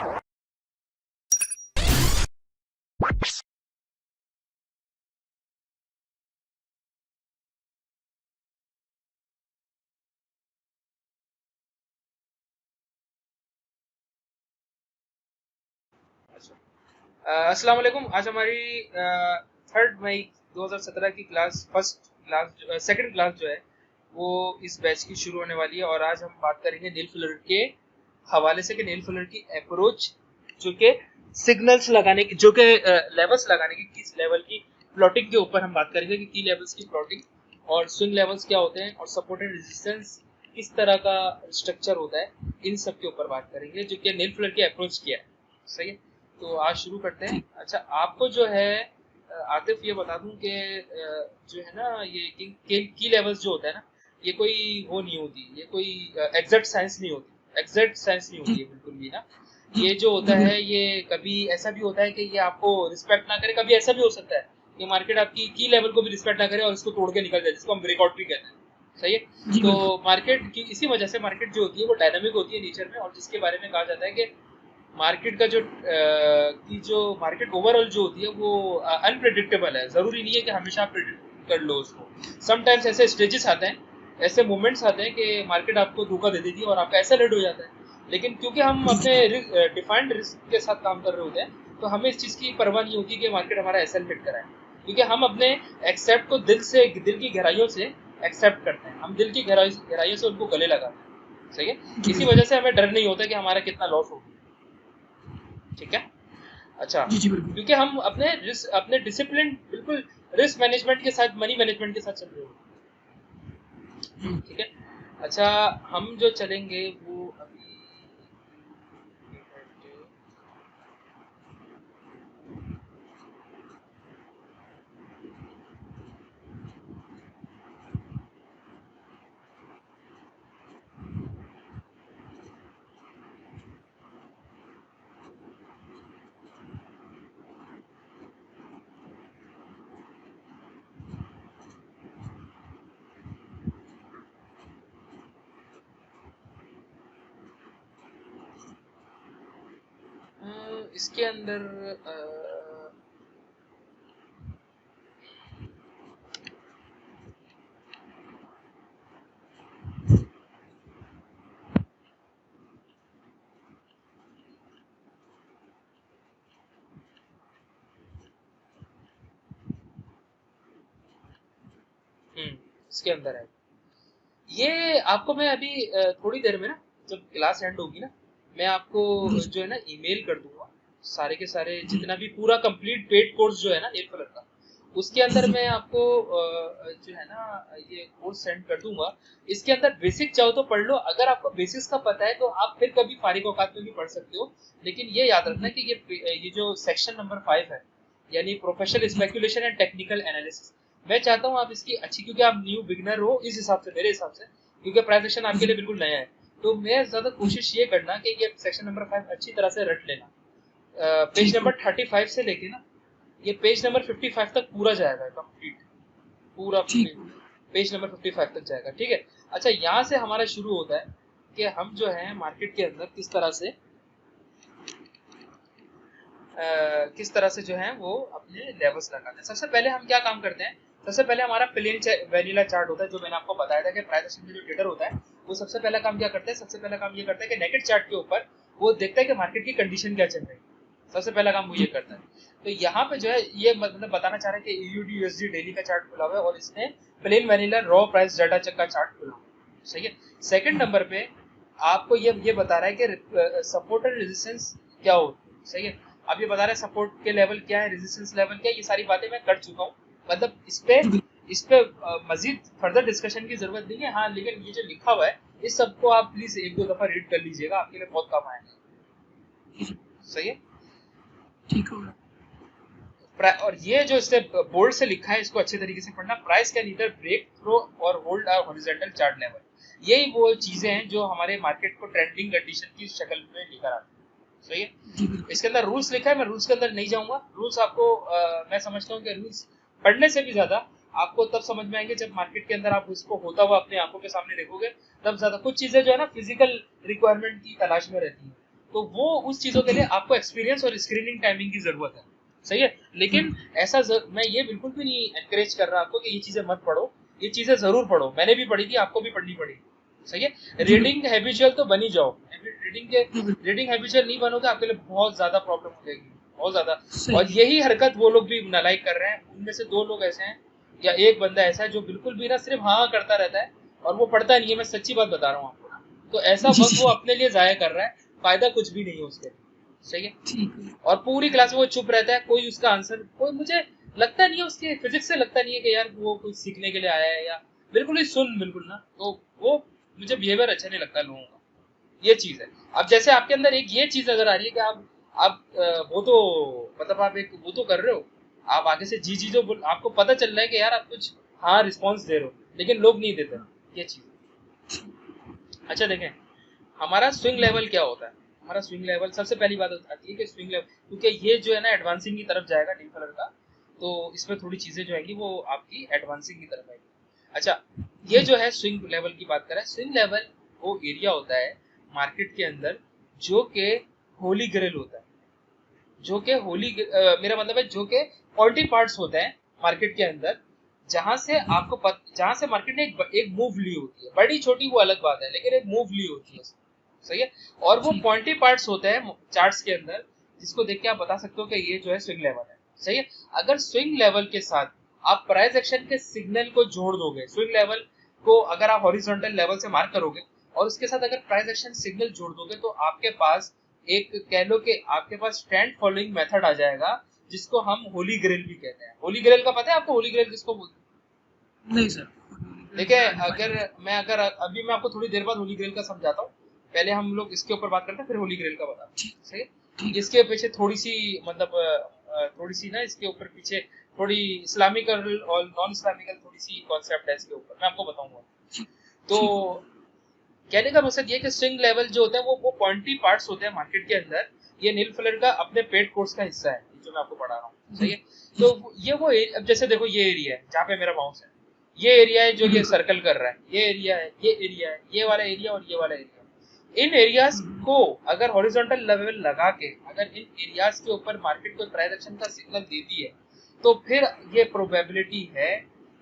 अस्सलाम वालेकुम। आज हमारी 3 मई 2017 की class first class second class जो है वो इस बैच की शुरू होने वाली है। और आज हम बात करेंगे नील फ्लर के हवाले से कि नील फ्लर की अप्रोच जो कि सिग्नल्स लगाने की जो कि लेवल्स लगाने की किस लेवल की प्लॉटिंग के ऊपर हम बात करेंगे कि की लेवल्स की प्लॉटिंग और स्विंग लेवल्स क्या होते हैं और सपोर्ट एंड रेजिस्टेंस किस तरह का स्ट्रक्चर होता है, इन सब के ऊपर बात करेंगे जो कि नील फ्लर की अप्रोच किया है। सही है, तो आज शुरू करते हैं। अच्छा, आपको जो है आतिफ ये बता दूं कि जो है ना ये की लेवल्स जो होता है ना, ये कोई वो नहीं होती, ये कोई एग्जैक्ट साइंस नहीं होती, एग्जैक्ट साइंस नहीं होती है बिल्कुल भी ना। ये जो होता है ये कभी ऐसा भी होता है कि ये आपको रिस्पेक्ट ना करे, कभी ऐसा भी हो सकता है कि मार्केट आपकी की लेवल को भी रिस्पेक्ट ना करे और इसको तोड़ के निकल जाए, जिसको हम ब्रेकआउट भी कहते हैं। सही है, तो मार्केट की इसी वजह से मार्केट जो होती है वो डायनामिक होती है नेचर में, और जिसके बारे में कहा जाता है कि मार्केट का जो मार्केट ओवरऑल जो होती है वो अनप्रेडिक्टेबल है। जरूरी नहीं है कि हमेशा आप प्रेडिक्ट कर लो उसको। समटाइम्स ऐसे स्टेजेस आते हैं, ऐसे मोमेंट्स आते हैं कि मार्केट आपको धोखा दे देती है और आपका ऐसा लेट हो जाता है। लेकिन क्योंकि हम अपने डिफाइंड रिस्क के साथ काम कर रहे होते हैं, तो हमें इस चीज़ की परवाह नहीं होती कि मार्केट हमारा ऐसा हिट कराए, क्योंकि हम अपने एक्सेप्ट को दिल की गहराइयों से एक्सेप्ट करते हैं, हम दिल की गहराइयों से उनको गले लगाते हैं। सही है, इसी वजह से हमें डर नहीं होता कि हमारा कितना लॉस होगा। ठीक है, अच्छा, क्योंकि हम अपने डिसिप्लिन बिल्कुल रिस्क मैनेजमेंट के साथ, मनी मैनेजमेंट के साथ चल रहे हो। ठीक है, अच्छा, हम जो चलेंगे वो अभी इसके अंदर इसके अंदर है ये। आपको मैं अभी थोड़ी देर में ना, जब क्लास एंड होगी ना, मैं आपको जो है ना ईमेल कर दूंगा सारे के सारे जितना भी पूरा कंप्लीट पेड कोर्स जो है ना नील कलर का, उसके अंदर मैं आपको जो है ना ये कोर्स सेंड कर दूंगा। इसके अंदर बेसिक चाहो तो पढ़ लो, अगर आपको बेसिक्स का पता है तो आप फिर कभी फारिग औकात में भी पढ़ सकते हो। लेकिन ये याद रखना कि ये जो सेक्शन नंबर 5 है, यानी professional speculation and technical analysis, मैं चाहता हूँ आप इसकी अच्छी, क्योंकि आप न्यू बिगनर हो इस हिसाब से, मेरे हिसाब से, क्योंकि प्राइस सेक्शन आपके लिए बिल्कुल नया है, तो मैं ज्यादा कोशिश ये करना कि ये सेक्शन नंबर 5 अच्छी तरह से रट लेना। पेज नंबर 35 से लेके ना ये पेज नंबर 55 तक पूरा जाएगा कंप्लीट, पूरा पेज नंबर 55 तक जाएगा। ठीक है, अच्छा, यहाँ से हमारा शुरू होता है कि हम जो है मार्केट के अंदर किस तरह से जो है वो अपने लेवल्स लगाते हैं। सबसे पहले हम क्या काम करते हैं, सबसे पहले हमारा प्लेन वेनिला चार्ट होता है, जो मैंने आपको बताया था कि प्राइस एक्शन में जो ट्रेडर होता है वो सबसे पहला काम क्या करता है, सबसे पहला काम ये करता है कि नेकेड चार्ट के ऊपर वो देखता है कि मार्केट की कंडीशन क्या चल रही है। सबसे पहला काम वो ये करता है। तो यहाँ पे जो है ये मतलब बताना चाह रहे हैं कि यूडी यूएसडी डेली का चार्ट खुला हुआ है और इसने plain vanilla raw price data check का चार्ट खुला हुआ है। सही है, सेकंड नंबर पे आपको ये बता रहा है कि सपोर्ट एंड रेजिस्टेंस क्या होती है। सही है, अब ये बता रहे हैं सपोर्ट के लेवल क्या है, रेजिस्टेंस लेवल क्या है, ये सारी बातें मैं कर चुका हूँ। मतलब इस पे मजीद फर्दर डिस्कशन की जरूरत नहीं है। हाँ, लेकिन ये जो लिखा हुआ है इस सबको आप प्लीज एक दो दफा रीड कर लीजिएगा, आपके लिए बहुत काम आएगा। सही है, ठीक होगा। और ये जो इससे बोल्ड से लिखा है इसको अच्छे तरीके से पढ़ना, price can either break through or hold a horizontal chart level. यही वो चीजें हैं जो हमारे मार्केट को ट्रेंडिंग कंडीशन की शक्ल में लेकर आती है। सही है, इसके अंदर रूल्स लिखा है, मैं रूल्स के अंदर नहीं जाऊंगा। रूल्स आपको मैं समझता हूँ कि रूल्स पढ़ने से भी ज्यादा आपको तब समझ में आएंगे जब मार्केट के अंदर आप उसको होता हुआ अपने आंखों के सामने देखोगे, तब ज्यादा कुछ चीजें जो है ना फिजिकल रिक्वायरमेंट की तलाश में रहती है। तो वो उस चीजों के लिए आपको एक्सपीरियंस और स्क्रीनिंग टाइमिंग की जरूरत है, सही है। लेकिन मैं ये बिल्कुल भी नहीं एनकरेज कर रहा आपको कि ये चीजें मत पढ़ो, ये चीजें जरूर पढ़ो, मैंने भी पढ़ी थी, आपको भी पढ़नी पड़ेगी, सही है। रीडिंग हैबिचुअल तो बनी जाओ, रीडिंग हैबिचुअल नहीं बनोगे आपके लिए बहुत ज्यादा प्रॉब्लम हो जाएगी, बहुत ज्यादा। और यही हरकत वो लोग भी नालायक कर रहे हैं। उनमें से 2 लोग ऐसे हैं या एक बंदा ऐसा है जो बिल्कुल भी ना सिर्फ हाँ करता रहता है और वो पढ़ता नहीं है, मैं सच्ची बात बता रहा हूँ आपको। तो ऐसा वक्त वो अपने लिए जाया कर रहा है, फायदा कुछ भी नहीं है उसके, सही है। और पूरी क्लास में वो चुप रहता है, कोई उसका आंसर, कोई मुझे लगता नहीं है उसके फिजिक्स से लगता नहीं है कि यार वो कुछ सीखने के लिए आया है, या बिल्कुल ही सुन बिल्कुल ना, तो वो मुझे बिहेवियर अच्छा नहीं लगता लोगों का, ये चीज है। अब जैसे आपके अंदर एक ये चीज नजर आ रही है कि आप वो तो मतलब आप एक वो तो कर रहे हो, आप आगे से जी जो आपको पता चल रहा है कि यार आप कुछ हाँ रिस्पॉन्स दे रहे हो, लेकिन लोग नहीं देते, ये चीज। अच्छा देखें हमारा स्विंग लेवल क्या होता है। हमारा स्विंग लेवल, सबसे पहली बात आती है कि स्विंग लेवल, क्योंकि ये जो है ना एडवांसिंग की तरफ जाएगा नील कलर का, तो इसमें थोड़ी चीजें जो आएंगी वो आपकी एडवांसिंग की तरफ आएगी। अच्छा, ये जो है स्विंग लेवल की बात करें, स्विंग लेवल वो एरिया होता है मार्केट के अंदर जो के होली ग्रेल होता है, जो के मेरा मतलब है जो के पॉइंटी पार्ट्स होते हैं मार्केट के अंदर, जहां से जहां से मार्केट ने एक मूव ली होती है, बड़ी छोटी वो अलग बात है, लेकिन एक मूव ली होती है, सही है। और वो पॉइंटी पार्ट्स होते हैं चार्ट्स के अंदर, जिसको देख के आप बता सकते हो कि ये जो है स्विंग लेवल है, सही है। अगर स्विंग लेवल के साथ आप प्राइस एक्शन के सिग्नल को जोड़ दोगे, स्विंग लेवल को अगर आप हॉरिजॉन्टल लेवल से मार्क करोगे और उसके साथ अगर प्राइस एक्शन सिग्नल जोड़ दोगे, तो आपके पास एक कह लो कि आपके पास ट्रेंड फॉलोइंग मेथड आ जाएगा, जिसको हम होली ग्रेल भी कहते हैं। होली ग्रेल का पता है आपको, होली ग्रेल किसको बोलते हैं? नहीं सर। देखिए अगर अभी मैं आपको थोड़ी देर बाद होली ग्रेल का समझाता हूँ, पहले हम लोग इसके ऊपर बात करते हैं, फिर होली ग्रेल का बताते हैं, सही है। इसके पीछे थोड़ी सी मतलब थोड़ी सी ना इसके ऊपर पीछे थोड़ी इस्लामिकल और नॉन इस्लामिकल थोड़ी सी कॉन्सेप्ट है इसके ऊपर, मैं आपको बताऊंगा। तो कहने का मकसद ये कि स्विंग लेवल जो होते हैं वो पॉइंटी पार्ट्स होते हैं मार्केट के अंदर। ये नील फ्लर का अपने पेड कोर्स का हिस्सा है जो मैं आपको पढ़ा रहा हूँ, सही है। तो ये वो अब जैसे देखो ये एरिया है जहाँ पे मेरा माउस है, ये एरिया है जो ये सर्कल कर रहा है, ये एरिया है, ये एरिया है, ये वाला एरिया और ये वाला एरिया। इन एरियाज को अगर हॉरिजॉन्टल लेवल लगा के अगर इन एरियाज के ऊपर मार्केट को प्राइस एक्शन का सिग्नल दे दी है, तो फिर ये प्रोबेबिलिटी है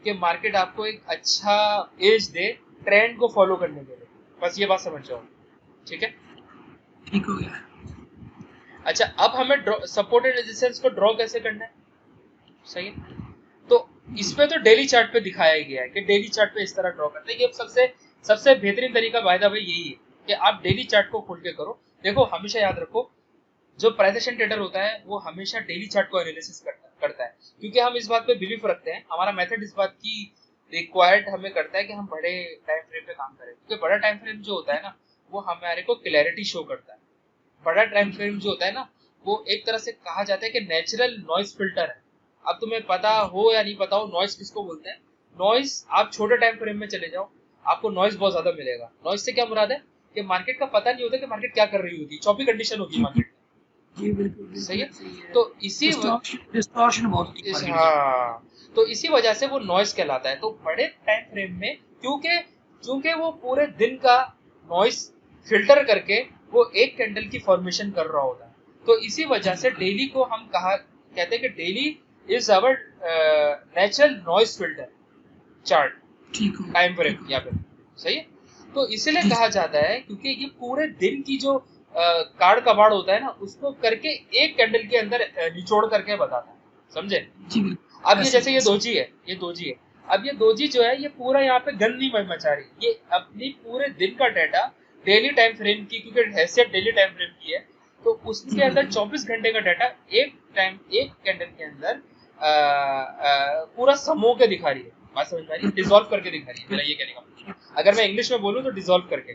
कि मार्केट आपको एक अच्छा एज दे ट्रेंड को फॉलो करने के लिए। बस ये बात समझ जाओ, ठीक है, ठीक हो गया। अच्छा, अब हमें सपोर्ट एंड रेजिस्टेंस को ड्रॉ कैसे करना है, सही है। तो इसमें तो डेली चार्ट पे दिखाया गया है कि डेली चार्ट पे इस तरह ड्रॉ करते हैं। ये सबसे बेहतरीन तरीका बाय द वे यही है कि आप डेली चार्ट को खोल के करो। देखो हमेशा याद रखो, जो प्राइस एक्शन ट्रेडर होता है वो हमेशा डेली चार्ट को एनालिसिस करता है, क्योंकि हम इस बात पे बिलीव रखते हैं, हमारा मेथड इस बात की रिक्वायर्ड हमें करता है कि हम बड़े टाइम फ्रेम पे काम करें, क्योंकि बड़ा टाइम फ्रेम जो होता है ना वो हमारे को क्लैरिटी शो करता है। बड़ा टाइम फ्रेम जो होता है ना वो एक तरह से कहा जाता है कि नेचुरल नॉइज फिल्टर है। अब तुम्हें पता हो या नहीं पता हो नॉइज किसको बोलते हैं, नॉइज आप छोटे टाइम फ्रेम में चले जाओ आपको नॉइज बहुत ज्यादा मिलेगा। नॉइज से क्या मुराद है कि मार्केट का पता नहीं होता कि मार्केट क्या कर रही होती, चौपी कंडीशन होगी मार्केट, जी बिल्कुल सही है। तो इसी डिस्टॉर्शन बहुत होती है, हाँ, तो इसी वजह से वो नॉइज कहलाता है। तो बड़े टाइम फ्रेम में क्योंकि वो पूरे दिन का नॉइज फिल्टर करके वो एक कैंडल की फॉर्मेशन कर रहा होता है, तो इसी वजह से डेली को हम कहते हैं कि daily is our natural noise filter chart time frame यहाँ पे, सही है। तो इसीलिए कहा जाता है क्योंकि ये पूरे दिन की जो कार्ड कबाड़ होता है ना उसको करके एक कैंडल के अंदर निचोड़ करके बताता है, समझे। अब ये जैसे ये दोजी है, अब ये दोजी जो है ये पूरा यहाँ पे गंद नहीं मचा रही, ये अपनी पूरे दिन का डाटा डेली टाइम फ्रेम की, क्योंकि हैसियत डेली टाइम फ्रेम की है, तो उसके अंदर 24 घंटे का डाटा एक कैंडल के अंदर पूरा समूह के दिखा रही है। बात समझ में आ रही है, डिसॉल्व करके दिखा रही है, मेरा ये कहने का मतलब, अगर मैं इंग्लिश में बोलूँ तो डिसॉल्व करके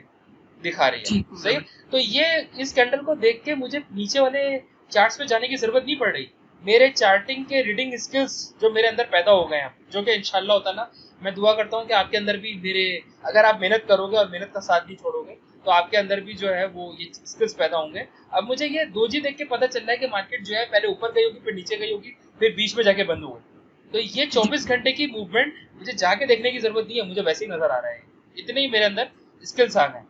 दिखा रही है, सही। तो ये इस कैंडल को देख के मुझे नीचे वाले चार्ट्स पे जाने की जरूरत नहीं पड़ रही। मेरे चार्टिंग के रीडिंग स्किल्स जो मेरे अंदर पैदा हो गए हैं, जो कि इंशाल्लाह होता ना, मैं दुआ करता हूँ कि आपके अंदर भी मेरे, अगर आप मेहनत करोगे और मेहनत का साथ नहीं छोड़ोगे तो आपके अंदर भी जो है वो ये स्किल्स पैदा होंगे। अब मुझे ये दोजी देख के पता चल रहा है कि मार्केट जो है पहले ऊपर गई होगी, फिर नीचे गई होगी, फिर बीच में जाके बंद हो गई। तो ये 24 घंटे की मूवमेंट मुझे जाके देखने की जरूरत नहीं है, मुझे वैसे ही नजर आ रहा है, इतने ही मेरे अंदर स्किल्स आ गए,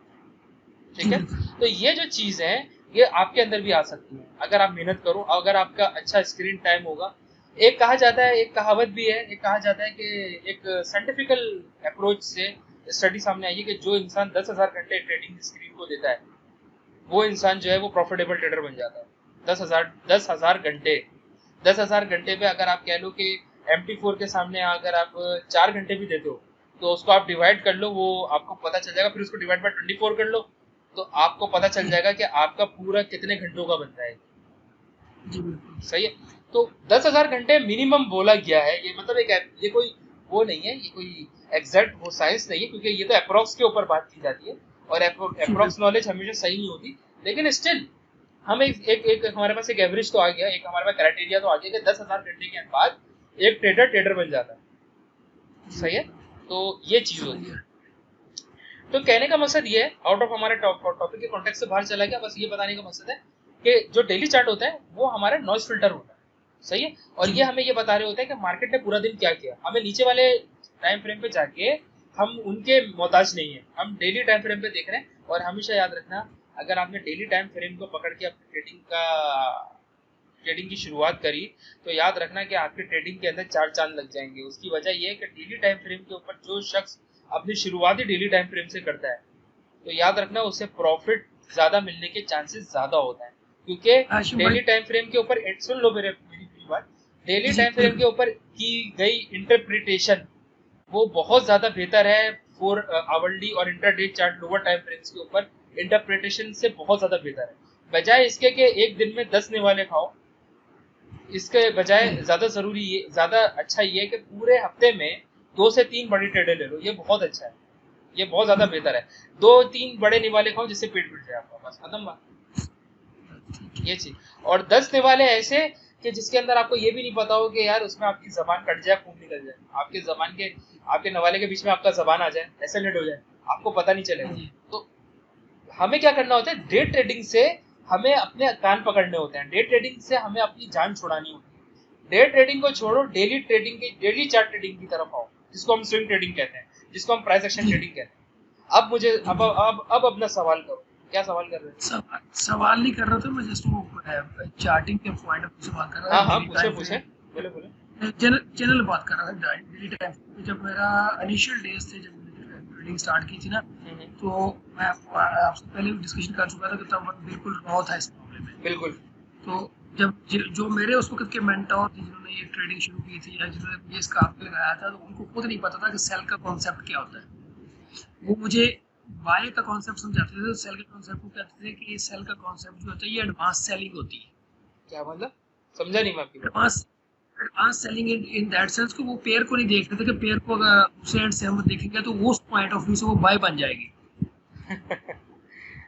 ठीक है। तो ये जो चीज है ये आपके अंदर भी आ सकती है अगर आप मेहनत करो, अगर आपका अच्छा स्क्रीन टाइम होगा। एक कहा जाता है, एक कहावत भी है, एक कहा जाता है कि एक साइंटिफिकल अप्रोच से स्टडी सामने आई है कि जो इंसान 10,000 घंटे ट्रेडिंग स्क्रीन को देता है वो इंसान जो है वो प्रॉफिटेबल ट्रेडर बन जाता है। 10,000 घंटे, 10,000 घंटे पे अगर आप कह लो कि MT4 के सामने अगर आप 4 घंटे भी देते हो तो उसको आप डिवाइड कर लो, वो आपको पता चल जाएगा। फिर उसको डिवाइड बाय 24 कर लो तो आपको पता चल जाएगा कि आपका पूरा कितने घंटों का बनता है। सही है। तो 10,000 घंटे मिनिमम बोला गया है। ये मतलब ये कोई वो नहीं है, ये कोई एग्जैक्ट वो साइंस नहीं है, क्योंकि ये तो अप्रोक्स के ऊपर बात की जाती है और अप्रोक्स नॉलेज हमेशा सही नहीं होती। लेकिन स्टिल हम एक हमारे पास एक एवरेज तो आ गया, एक हमारे पास क्राइटेरिया तो आ गया कि 10,000 घंटे के बाद एक ट्रेडर बन जाता है। सही है। तो ये चीज होती है। तो कहने का मकसद ये है, आउट ऑफ हमारे टॉपिक के कॉन्टेक्स्ट से बाहर चला गया, बस ये बताने का मकसद है कि जो डेली चार्ट होता है वो हमारा नॉइज फिल्टर होता है। सही है। और ये हमें ये बता रहे होते हैं कि मार्केट ने पूरा दिन क्या किया। हमें नीचे वाले टाइम फ्रेम पे जाके हम उनके मोहताज नहीं है, हम डेली टाइम फ्रेम पे देख रहे हैं। और हमेशा याद रखना, अगर आपने डेली टाइम फ्रेम को पकड़ के अपनी ट्रेडिंग की शुरुआत करी तो याद रखना कि आपके ट्रेडिंग के अंदर 4 चांद लग जाएंगे। उसकी वजह यह है कि डेली टाइम फ्रेम के ऊपर जो शख्स अपनी शुरुआती डेली टाइम फ्रेम से करता है तो याद रखना उसे प्रॉफिट ज्यादा मिलने के चांसेस ज्यादा होता है, क्योंकि डेली टाइम फ्रेम के ऊपर, सुन लो मेरी बात, डेली टाइम फ्रेम के ऊपर की गई इंटरप्रिटेशन वो बहुत ज्यादा बेहतर है 4 आवरली और intraday chart lower time frames के ऊपर इंटरप्रिटेशन से बहुत ज्यादा बेहतर है। बजाय इसके कि एक दिन में 10 निवाले खाओ, इसके बजाय ज्यादा अच्छा ये है कि पूरे हफ्ते में 2 से 3 बड़ी ट्रेडें ले लो। ये बहुत अच्छा है, ये बहुत ज्यादा बेहतर है। 2-3 बड़े निवाले खाओ जिससे पेट भर जाए आपका, बस खत्म बात। ये चीज। और 10 निवाले ऐसे कि जिसके अंदर आपको ये भी नहीं पता हो कि यार उसमें आपकी जबान कट जाए, खून निकल जाए, आपके नवाले के बीच में आपका जबान आ जाए, एक्सीडेंट हो जाए, आपको पता नहीं चलेगा। तो हमें क्या करना होता है, डे ट्रेडिंग से हमें अपने कान पकड़ने होते हैं, डे ट्रेडिंग से हमें अपनी जान छुड़ानी होती है। डे ट्रेडिंग को छोड़ो, डेली चार्ट ट्रेडिंग की तरफ आओ, जिसको हम स्विंग ट्रेडिंग कहते हैं, जिसको हम प्राइस एक्शन ट्रेडिंग कहते हैं। अब मुझे अब अपना सवाल करो, क्या सवाल कर रहे हैं? सवाल नहीं कर रहा था मैं, जस्ट वो चार्टिंग के पॉइंट ऑफ व्यू से बात कर रहा था। हाँ पूछे बोले। जनरल बात कर रहा था। डेली टाइम जब मेरा इनिशियल डेज थे, जब ट्रेडिंग स्टार्ट की थी ना, तो मैं आपसे पहले भी डिस्कशन कर चुका था कि तब बिल्कुल रॉ था इस मामले में। बिल्कुल। तो जब जो मेरे उस वक्त के मेंटोर थे जिन्होंने ये ट्रेडिंग शुरू की थी या जिन्होंने ये स्कार्फ लगाया था, तो उनको खुद नहीं पता था कि सेल का कॉन्सेप्ट क्या होता है। वो मुझे बाय का कॉन्सेप्ट समझाते थे, तो सेल का कॉन्सेप्ट को कहते थे कि सेल का कॉन्सेप्ट जो होता है ये एडवांस सेलिंग होती है। क्या मतलब? समझा नहीं मैं आपकी बात। Advance selling in that sense को वो पेयर को नहीं देखते थे कि पेयर को अगर दूसरे एंड से हम देखेंगे तो वो उस पॉइंट ऑफ व्यू से वो बाय बन जाएगी।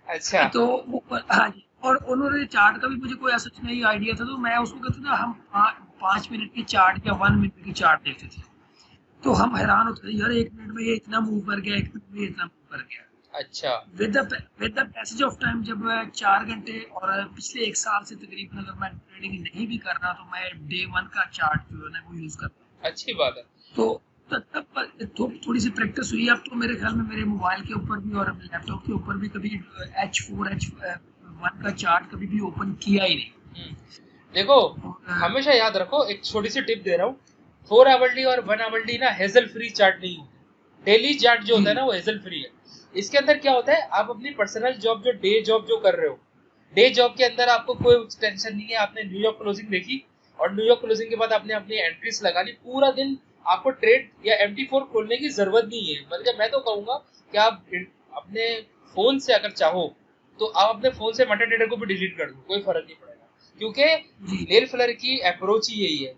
अच्छा। तो वो हाँ जी। और उन्होंने चार्ट का भी मुझे कोई ऐसा नहीं आइडिया था, तो मैं उसको कहते ना, हम 5 मिनट की चार्ट या 1 मिनट की चार्ट देखते थे तो हम हैरान होते थे, यार 1 मिनट में ये इतना मूव कर गया, 1 मिनट में ये इतना मूव कर गया। अच्छा। With the passage of time, जब मैं 4 घंटे और पिछले 1 साल से तकरीबन अगर मैं ट्रेडिंग नहीं भी कर रहा तो मैं डे 1 का चार्ट जो है वो यूज करता हूँ। अच्छी बात है। तो तब थोड़ी सी प्रैक्टिस हुई। अब तो मेरे ख्याल में मेरे मोबाइल के ऊपर भी और लैपटॉप के ऊपर भी कभी H4 H1 का चार्ट कभी भी ओपन किया ही नहीं। देखो हमेशा याद रखो, एक छोटी सी टिप दे रहा हूँ, 4 आवरली और 1 आवरली ना हेजल फ्री चार्ट नहीं होते। डेली चार्ट जो होता है ना वो हेजल फ्री है। इसके अंदर क्या होता है, आप अपनी पर्सनल जॉब जो डे जॉब जो कर रहे हो, डे जॉब के अंदर आपको कोई टेंशन नहीं है। आपने न्यूयॉर्क क्लोजिंग देखी और न्यूयॉर्क क्लोजिंग के बाद आपने अपनी एंट्रीज लगा ली, पूरा दिन आपको ट्रेड या MT4 खोलने की जरूरत नहीं है। बल्कि मैं तो कहूंगा कि आप अपने फोन से अगर चाहो तो आप अपने फोन से मेटाडेटा को भी डिलीट कर दो, कोई फर्क नहीं पड़ेगा। क्योंकि नेल फ्लर की अप्रोच ही यही है।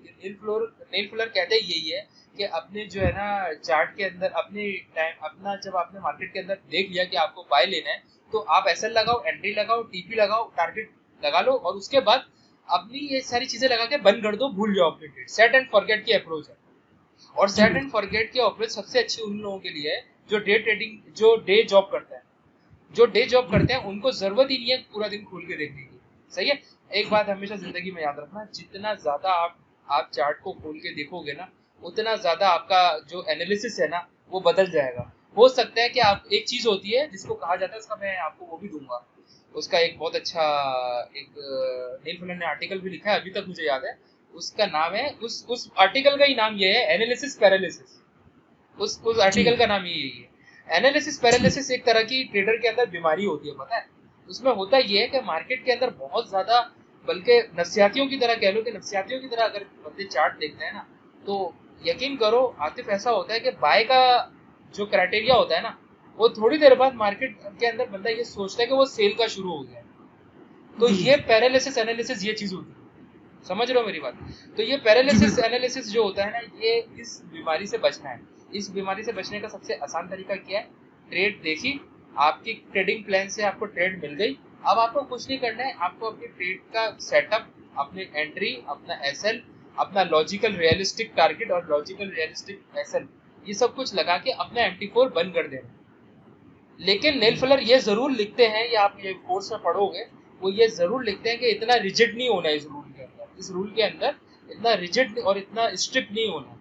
नेल फ्लर कहते ही यही है कि अपने जो है ना चार्ट के अंदर अपना जब आपने मार्केट के अंदर देख लिया कि आपको बाय लेना है तो आप SL लगाओ, एंट्री लगाओ, TP लगाओ, टारगेट लगा लो और उसके बाद अपनी ये सारी चीजें लगा के बंद कर दो, भूल जाओ अपने ट्रेड। सेट एंड फॉरगेट की अप्रोच है। और सेट एंड फॉरगेट की अप्रोच सबसे अच्छी उन लोगों के लिए है जो डे जॉब करते हैं। जो डे जॉब करते हैं उनको जरूरत ही नहीं है पूरा दिन खोल के देखने की। सही है। एक बात हमेशा जिंदगी में याद रखना, जितना ज्यादा आप चार्ट को खोल के देखोगे ना, उतना ज्यादा आपका जो एनालिसिस है ना वो बदल जाएगा। हो सकता है कि आप, एक चीज होती है जिसको कहा जाता है, उसका मैं आपको वो भी दूंगा, उसका एक बहुत अच्छा एक नील फलन ने आर्टिकल भी लिखा है, अभी तक मुझे याद है। उसका नाम है, उस आर्टिकल का ही नाम ये है, एनालिसिस पैरालिसिस। उस जी आर्टिकल का नाम यही है। एनालिसिस ठीक पैरालिसिस एक तरह की ट्रेडर के अंदर बीमारी होती है, पता है। उसमें होता ये है कि मार्केट के अंदर बहुत ज्यादा, बल्कि नफ्सियातियों की तरह कह लो, कि नफ्सियातियों की तरह अगर बंदे चार्ट देखते हैं ना, तो यकीन करो आतिफ, ऐसा होता है कि बाय का जो क्राइटेरिया होता है ना, वो थोड़ी देर बाद मार्केट के अंदर बंदा ये सोचता है कि वो सेल का शुरू हो गया। तो जी ये पैरालिसिस एनालिसिस ये चीज होती है, समझ रहे हो मेरी बात। तो ये जी पैरालिसिस बिल्कुल एनालिसिस जो होता है ना, ये इस बीमारी से बचना है। इस बीमारी से बचने का सबसे आसान तरीका क्या है? ट्रेड देखी, आपकी ट्रेडिंग प्लान से आपको ट्रेड मिल गई, अब आपको कुछ नहीं करना है, आपको अपने ट्रेड का सेटअप, अपनी एंट्री, अपना एसएल, अपना लॉजिकल रियलिस्टिक टारगेट और लॉजिकल रियलिस्टिक एसएल, ये सब कुछ लगा के अपना एंटी4 बंद कर देना। लेकिन नेल फलर ये जरूर लिखते हैं, या आप ये कोर्स में पढ़ोगे, वो ये जरूर लिखते हैं कि इतना रिजिड नहीं होना इस रूल के अंदर, इस रूल के अंदर इतना रिजिड और इतना स्ट्रिक्ट नहीं होना।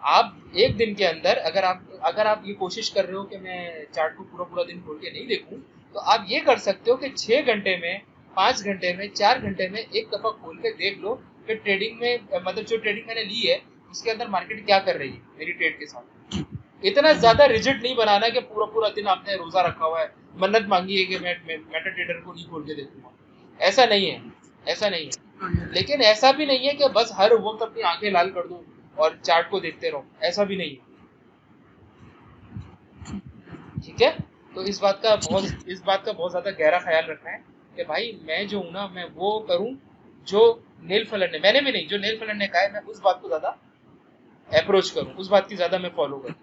आप एक दिन के अंदर अगर आप ये कोशिश कर रहे हो कि मैं चार्ट को पूरा पूरा दिन खोल के नहीं देखूं, तो आप ये कर सकते हो कि 6 घंटे में, 5 घंटे में, 4 घंटे में एक दफा खोल के देख लो कि ट्रेडिंग में, मतलब जो ट्रेडिंग मैंने ली है उसके अंदर मार्केट क्या कर रही है मेरी ट्रेड के साथ। इतना ज्यादा रिजिड नहीं बनाना कि पूरा पूरा दिन आपने रोजा रखा हुआ है, मन्नत मांगी है कि मैं मेटा ट्रेडर को नहीं खोल के देखूंगा। ऐसा नहीं है, ऐसा नहीं है। लेकिन ऐसा भी नहीं है कि बस हर वक्त अपनी आंखें लाल कर दो और चार्ट को देखते रहो, ऐसा भी नहीं है। ठीक है, तो इस बात का बहुत ज्यादा गहरा ख्याल रखना है कि भाई मैं जो हूं ना, मैं वो करूं जो नेल फलन ने, मैंने भी नहीं, जो नेल फलन ने कहा है, मैं उस बात को ज्यादा अप्रोच करूं, उस बात की ज्यादा मैं फॉलो करूं।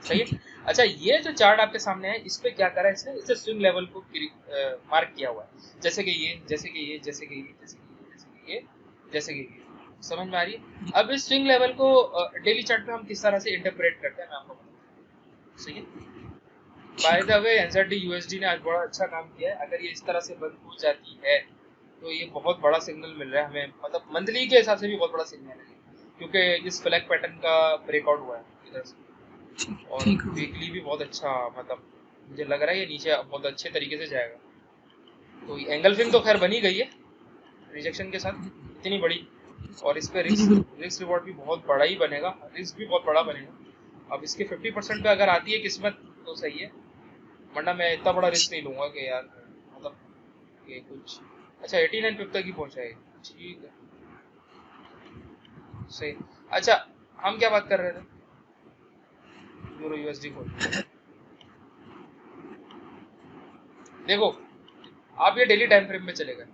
सही है। अच्छा, ये जो चार्ट आपके सामने है, इस पे क्या करा है इसने, इससे स्विंग लेवल को मार्क किया हुआ है, जैसे कि ये, जैसे कि ये, जैसे कि ये, जैसे कि ये, जैसे कि ये, जैसे कि ये, समझ में आ रही है। अब इस स्विंग लेवल को डेली चार्ट पे हम किस तरह से इंटरप्रेट करते हैं, मैं आपको बताता हूं। सही है। By the way, NZD USD ने आज बड़ा अच्छा काम किया है। अगर ये इस तरह से बंद हो जाती है तो ये बहुत बड़ा सिग्नल मिल रहा है हमें, मतलब मंथली के हिसाब से भी बहुत बड़ा सिग्नल है, क्योंकि इस फ्लैग पैटर्न का ब्रेकआउट हुआ है इधर से। और वीकली भी बहुत अच्छा, मतलब मुझे लग रहा है ये नीचे बहुत अच्छे तरीके से जाएगा। तो एंगल फिंग तो खैर बनी गई है रिजेक्शन के साथ, इतनी बड़ी, और इस पे रिस्क रिवॉर्ड भी बहुत बड़ा ही बनेगा, रिस्क भी बहुत बड़ा बनेगा। अब इसके 50% पे अगर आती है किस्मत तो सही है, वरना मैं इतना बड़ा रिस्क नहीं लूंगा कि यार, मतलब कि कुछ। अच्छा, 89 तक ही पहुंचा है, ठीक है, सही। अच्छा, हम क्या बात कर रहे थे, यूरो यूएसडी को देखो, आप ये डेली टाइम फ्रेम में चले गए,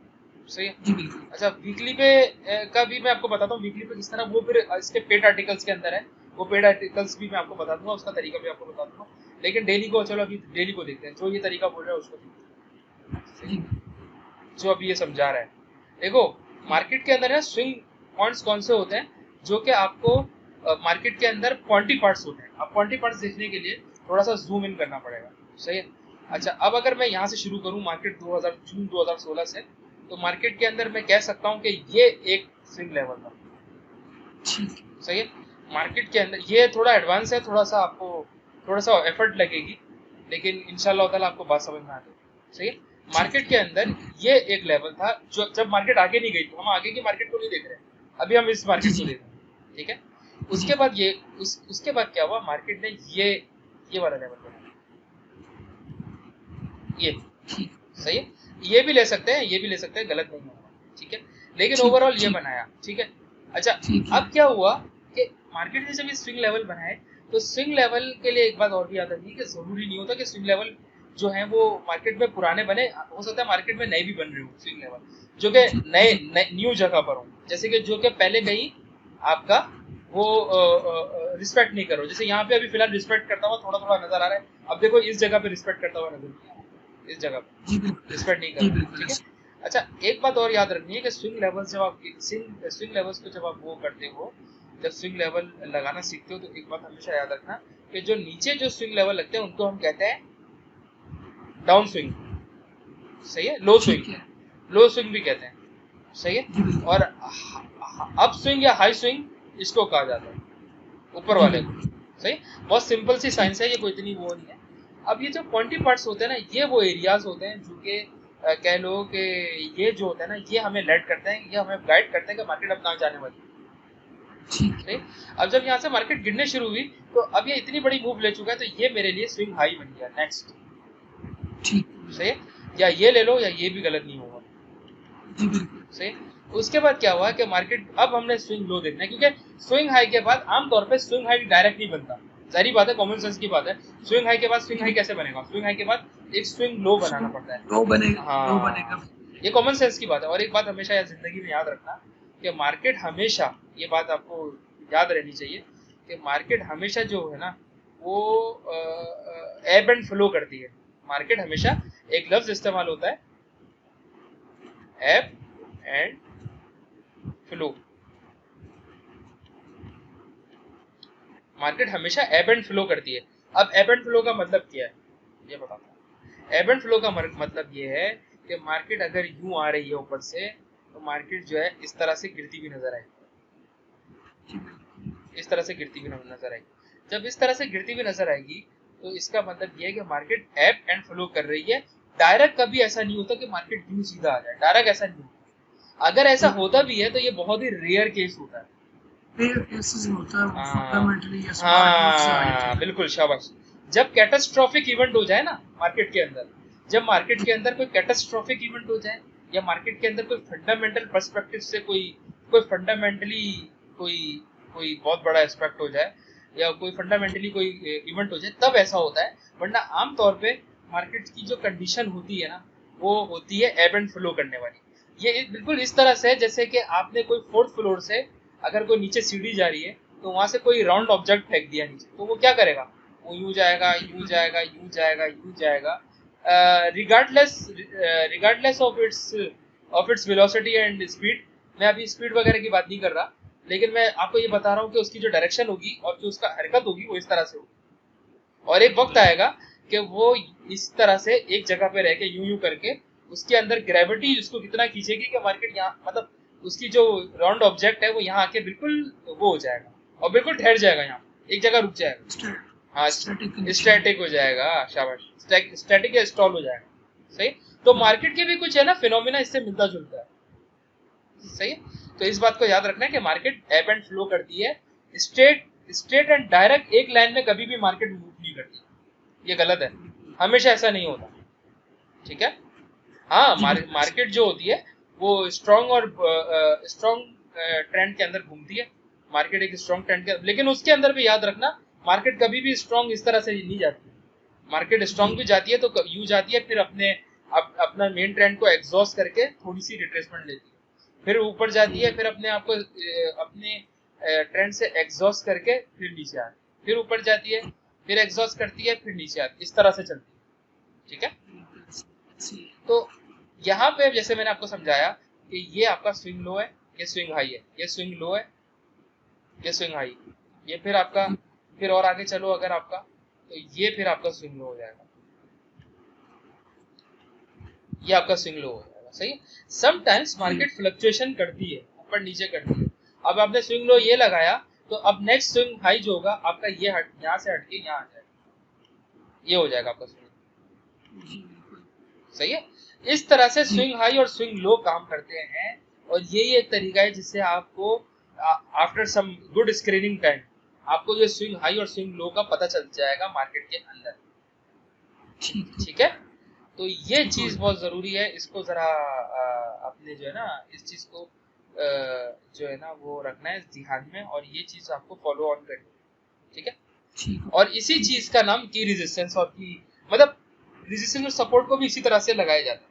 सही है। अच्छा, वीकली पे का भी मैं आपको बताता हूँ, वीकली पे किस तरह, वो फिर इसके पेड आर्टिकल्स के अंदर है, वो पेड आर्टिकल्स भी मैं आपको बता दूंगा, उसका तरीका भी आपको बता दूंगा। लेकिन डेली को, चलो अभी डेली को देखते हैं, जो ये तरीका बोल रहा है उसको देखते हैं, जो अभी ये समझा रहा है। देखो, मार्केट के अंदर है स्विंग पॉइंट्स कौन से होते हैं, जो कि आपको मार्केट के अंदर क्वांटी पार्ट्स होते हैं। अब क्वांटी पार्ट्स देखने के लिए थोड़ा सा जूम इन करना पड़ेगा, सही है। अच्छा, अब अगर मैं यहाँ से शुरू करूँ मार्केट जून 2016 से, तो मार्केट के अंदर मैं कह सकता हूँ कि ये एक स्विंग लेवल था, सही है। मार्केट के अंदर ये थोड़ा एडवांस है, थोड़ा सा आपको थोड़ा सा एफर्ट लगेगी, लेकिन इंशाल्लाह ताला आपको बात समझ में आ जाएगी, सही है। मार्केट के अंदर ये एक लेवल था, जो जब मार्केट आगे नहीं गई, तो हम आगे की मार्केट को नहीं देख रहे हैं, अभी हम इस मार्केट को देख रहे हैं, ठीक है। उसके बाद ये उसके बाद क्या हुआ, मार्केट ने ये वाला लेवल बनाया, ये सही है। ये भी ले सकते हैं, ये भी ले सकते हैं, गलत नहीं होगा, ठीक है। लेकिन ओवरऑल ये बनाया, ठीक है। अच्छा, अब क्या हुआ कि मार्केट ने जब ये स्विंग लेवल बनाए, तो स्विंग लेवल के लिए एक बात और भी याद रखनी कि जरूरी नहीं होता कि स्विंग लेवल जो है वो मार्केट में पुराने बने, हो सकता है मार्केट में नए भी बन रहे हो स्विंग लेवल, जो कि नए न्यू जगह पर हो, जैसे कि जो कि पहले कहीं आपका वो रिस्पेक्ट नहीं करो। जैसे यहाँ पे अभी फिलहाल रिस्पेक्ट करता हुआ थोड़ा थोड़ा नजर आ रहा है, अब देखो इस जगह पे रिस्पेक्ट करता हुआ नजर नहीं आ रहा है, इस जगह पे रिस्पेक्ट नहीं कर रहा, ठीक है। अच्छा, एक बात और याद रखनी है कि स्विंग लेवल्स जब आप स्विंग लेवल्स को जब आप वो करते हो, जब स्विंग लेवल लगाना सीखते हो, तो एक बात हमेशा याद रखना कि जो नीचे जो स्विंग लेवल लगते हैं उनको हम कहते हैं डाउन स्विंग, सही है। लो स्विंग भी कहते हैं, सही है। और अप स्विंग या हाई स्विंग इसको कहा जाता है, ऊपर वाले को, सही। बहुत सिंपल सी साइंस है, ये कोई इतनी वो नहीं है। अब ये जो क्वांटी पार्ट्स होते हैं ना, ये वो एरियाज होते हैं जो कि कह लो कि ये जो होता है ना, ये हमें लेड करते हैं, ये हमें गाइड करते हैं कि मार्केट अब कहाँ जाने वाली है। ठीक सही। है। अब जब यहाँ से मार्केट गिरने शुरू हुई तो अब ये इतनी बड़ी मूव ले चुका है, तो ये मेरे लिए स्विंग हाई बन गया नेक्स्ट। ठीक। सही है? या ये ले लो या ये भी गलत नहीं होगा। जी बिल्कुल। सही। उसके बाद क्या हुआ कि मार्केट, अब हमने स्विंग लो देखना है, क्योंकि स्विंग हाई के बाद आमतौर पे स्विंग हाई डायरेक्ट नहीं बनता। जाहिर बात है, कॉमन सेंस की बात है। स्विंग हाई के बाद स्विंग हाई कैसे बनेगा? स्विंग हाई के बाद एक स्विंग लो बनाना पड़ता है। लो बनेगा, लो बनेगा। हाँ, ये कॉमन सेंस की बात है। और एक बात हमेशा जिंदगी में याद रखना कि मार्केट हमेशा, ये बात आपको याद रहनी चाहिए कि मार्केट हमेशा जो है ना वो एब एंड फ्लो करती है। मार्केट हमेशा, एक लफ्ज इस्तेमाल होता है, एब एंड फ्लो। मार्केट हमेशा एब एंड फ्लो करती है। अब एब एंड फ्लो का मतलब क्या है ये बताता हूँ। एब एंड फ्लो का मतलब ये है कि मार्केट अगर यूं आ रही है ऊपर से, तो मार्केट जो है इस तरह से गिरती भी नजर आएगी, इस तरह से गिरती भी नजर आएगी। जब इस तरह से गिरती हुई नजर आएगी तो इसका मतलब ये है कि मार्केट एब एंड फ्लो कर रही है। डायरेक्ट कभी ऐसा नहीं होता कि मार्केट यूं सीधा आ जाए, डायरेक्ट ऐसा नहीं होता। अगर ऐसा होता भी है तो ये बहुत ही रेयर केस होता है। हाँ बिल्कुल, शाबाश। जब कैटास्ट्रॉफिक इवेंट हो जाए ना मार्केट के अंदर, जब मार्केट के अंदर कोई कैटास्ट्रॉफिक इवेंट हो जाए, या मार्केट के अंदर कोई फंडामेंटल पर्सपेक्टिव से कोई फंडामेंटली कोई कोई बहुत बड़ा एस्पेक्ट हो जाए, या कोई फंडामेंटली कोई इवेंट हो जाए, तब ऐसा होता है। वरना आमतौर पे मार्केट की जो कंडीशन होती है ना, वो होती है एब एंड फ्लो करने वाली। ये बिल्कुल इस तरह से जैसे कि आपने कोई 4th फ्लोर से अगर कोई नीचे सीढ़ी जा रही है, तो वहां से कोई राउंड ऑब्जेक्ट फेंक दिया नीचे, तो वो क्या करेगा? वो यूं जाएगा, यूं जाएगा, यूं जाएगा, यूं जाएगा, regardless of its velocity and speed. मैं अभी स्पीड वगैरह की बात नहीं कर रहा, लेकिन मैं आपको ये बता रहा हूँ कि उसकी जो डायरेक्शन होगी और जो उसका हरकत होगी वो इस तरह से होगी। और एक वक्त आएगा कि वो इस तरह से एक जगह पे रह के यूं यूं करके, उसके अंदर ग्रेविटी उसको कितना खींचेगी कि मार्केट यहाँ, मतलब उसकी जो राउंड ऑब्जेक्ट है वो यहाँ आके बिल्कुल वो हो जाएगा और बिल्कुल ठहर जाएगा, यहाँ एक जगह रुक जाएगा। हाँ, स्टैटिक हो जाएगा, शाबाश, स्टैटिक या स्टॉल हो जाएगा। सही। तो मार्केट के भी कुछ है ना फिनोमिना इससे मिलता जुलता है। सही। तो इस बात को याद रखना है कि मार्केट एब एंड फ्लो करती है। स्ट्रेट एंड डायरेक्ट एक लाइन में कभी भी मार्केट मूव नहीं करती, ये गलत है। हमेशा ऐसा नहीं होता, ठीक है। हाँ, मार्केट जो होती है वो स्ट्रॉन्ग ट्रेंड के अंदर घूमती है। मार्केट एक स्ट्रॉन्ग ट्रेंड के, लेकिन उसके अंदर भी याद रखना मार्केट कभी भी स्ट्रॉन्ग इस तरह से नहीं जाती। मार्केट स्ट्रॉन्ग भी जाती है तो यू जाती है, फिर अपना मेन ट्रेंड को एग्जॉस्ट करके थोड़ी सी रिट्रेसमेंट लेती है, फिर ऊपर जाती है, फिर अपने आप को अपने ट्रेंड से एग्जॉस्ट करके फिर नीचे आती है, फिर ऊपर जाती है, फिर एग्जॉस्ट करती है, फिर नीचे आती है, इस तरह से चलती है, ठीक है। तो यहाँ पे जैसे मैंने आपको समझाया कि ये आपका स्विंग लो है, ये स्विंग हाई है, ये स्विंग लो है, ये स्विंग हाई, ये फिर आपका, फिर और आगे चलो अगर आपका, तो ये फिर आपका स्विंग लो हो जाएगा, ये आपका स्विंग लो हो जाएगा। सही। समटाइम्स मार्केट फ्लक्चुएशन करती है, ऊपर नीचे करती है। अब आपने स्विंग लो ये लगाया, तो अब नेक्स्ट स्विंग हाई जो होगा आपका ये यहाँ से हटके यहाँ आ जाएगा, ये हो जाएगा आपका स्विंग। सही है। इस तरह से स्विंग हाई और स्विंग लो काम करते हैं, और यही एक तरीका है जिससे आपको after some good screening time आपको ये स्विंग हाई और स्विंग लो का पता चल जाएगा मार्केट के अंदर, ठीक है। तो ये चीज बहुत जरूरी है, इसको जरा अपने जो है ना इस चीज को जो है ना वो रखना है ध्यान में, और ये चीज आपको फॉलो ऑन करनी है, ठीक है। और इसी चीज का नाम की रेजिस्टेंस और की मतलब रेजिस्टेंस और सपोर्ट को भी इसी तरह से लगाया जाता है,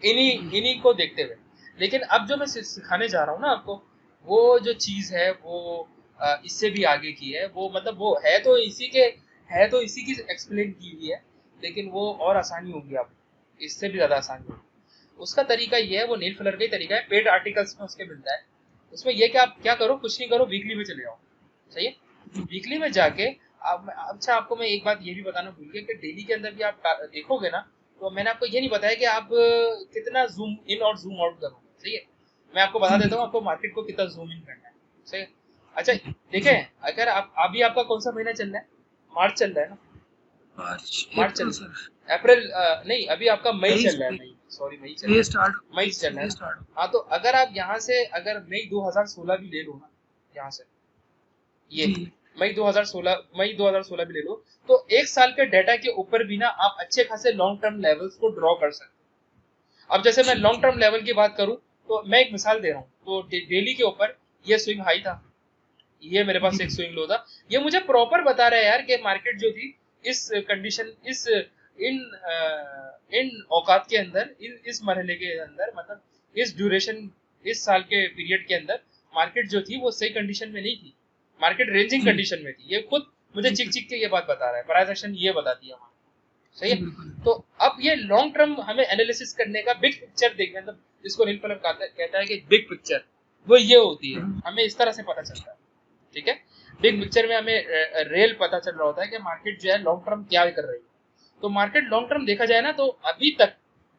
इन्हीं को देखते हुए। लेकिन अब जो मैं सिखाने जा रहा हूँ ना आपको, वो जो चीज है वो इससे भी आगे की है। वो मतलब वो है तो इसी की एक्सप्लेन की हुई है, लेकिन वो और आसानी होगी, आप इससे भी ज्यादा आसानी होगी। उसका तरीका ये है, वो नील फिलर का ही तरीका है, पेड आर्टिकल्स में उसके मिलता है। उसमें ये कि आप क्या करो, कुछ नहीं करो, वीकली में चले जाओ। सही है। वीकली में जाके अच्छा, आपको मैं एक बात ये भी बताना भूल गया कि डेली के अंदर भी आप देखोगे ना, तो मैंने आपको ये नहीं बताया कि आप कितना जूम इन और जूम आउट करोगे। सही है। मैं आपको बता देता हूँ आपको मार्केट को कितना जूम इन करना है। सही है। अच्छा देखें, अगर आप अभी आपका कौन सा महीना चल रहा है? मार्च चल रहा है ना? मार्च चल रहा है, अप्रैल नहीं, अभी आपका मई चल रहा है, मई। सॉरी मई चल मई रहा है, मई स्टार्ट चल रहा मई है। स्टार्ट हाँ तो अगर आप यहाँ से अगर मई 2016 भी ले लो ना, यहाँ से ये जी मई 2016 भी ले लो, तो एक साल के डाटा के ऊपर भी ना आप अच्छे खासे लॉन्ग टर्म लेवल्स को ड्रॉ कर सकते हो। अब जैसे मैं ठीक लॉन्ग है। टर्म लेवल की बात करूं तो मैं एक मिसाल दे रहा हूँ, तो डेली के ऊपर ये स्विंग हाई था, ये मेरे पास जी एक स्विंग लो था। ये मुझे प्रॉपर बता रहा है यार कि मार्केट जो थी इस कंडीशन इस इन इन औकात के अंदर, इस मरहले के अंदर, मतलब इस ड्यूरेशन, इस साल के पीरियड के अंदर मार्केट जो थी वो सही कंडीशन में नहीं थी, मार्केट रेंजिंग जी कंडीशन में थी। ये खुद मुझे जी चिक चिक के ये बात बता रहा है, प्राइस एक्शन ये बताती है हमारी, सही जी है। बिल्कुल। तो अब ये लॉन्ग टर्म हमें एनालिसिस करने का बिग पिक्चर देखना, मतलब जिसको नील कलर कहता है कि बिग पिक्चर वो ये होती है, हमें इस तरह से पता चलता है, ठीक है। बिग पिक्चर में हमें रियल पता चल रहा होता है कि मार्केट जो है लॉन्ग टर्म क्या कर रही है। तो मार्केट लॉन्ग टर्म देखा जाए ना, तो अभी तक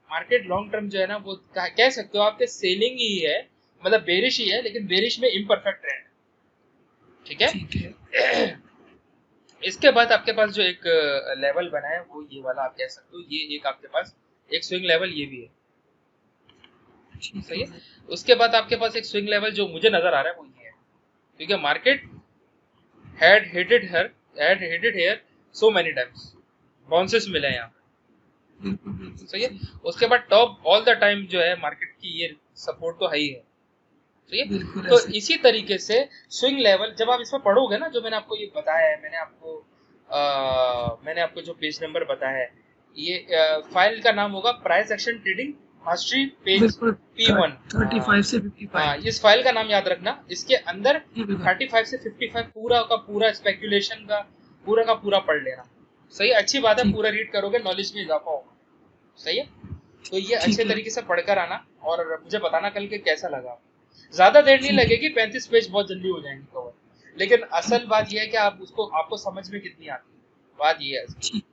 मार्केट लॉन्ग टर्म जो है ना वो कह सकते हो आपके सेलिंग ही है, मतलब बेरिश ही है, लेकिन बेरिश में इम्परफेक्ट ट्रेंड, ठीक ठीक है। है। इसके बाद आपके पास जो एक लेवल बना है वो ये वाला आप कह सकते हो, ये एक आपके पास एक स्विंग लेवल ये भी है, ठीक सही है। है। उसके बाद आपके पास एक स्विंग लेवल जो मुझे नजर आ रहा है वो ये है, क्योंकि market had hit it here so many times, bounces मिले हैं यहाँ पे, बिल्कुल बिल्कुल सही है। सही। उसके बाद टॉप ऑल द टाइम जो है मार्केट की ये सपोर्ट तो है ही है, सही है। बिल्कुल तो ऐसे। इसी तरीके से स्विंग लेवल जब आप इसमें पढ़ोगे ना, जो मैंने आपको ये बताया है, मैंने आपको जो पेज नंबर बताया है, ये फाइल का नाम होगा price action trading mastery page बिल्कुल P1। 35 से 55। इस फाइल का नाम याद रखना, इसके अंदर जी बिल्कुल। 35 से 55 पूरा का पूरा स्पेकुलेशन का पूरा पढ़ लेना, सही है। अच्छी बात है, ठीक पूरा रीड करोगे नॉलेज में इजाफा होगा, सही है। तो ये अच्छे ठीक है। तरीके से पढ़कर आना और मुझे बताना कल के कैसा लगा। ज्यादा देर नहीं ठीक है। लगेगी, 35 पेज बहुत जल्दी हो जाएंगे कवर, लेकिन असल बात यह है कि आप उसको आपको समझ में कितनी आती है, बात ये है, ठीक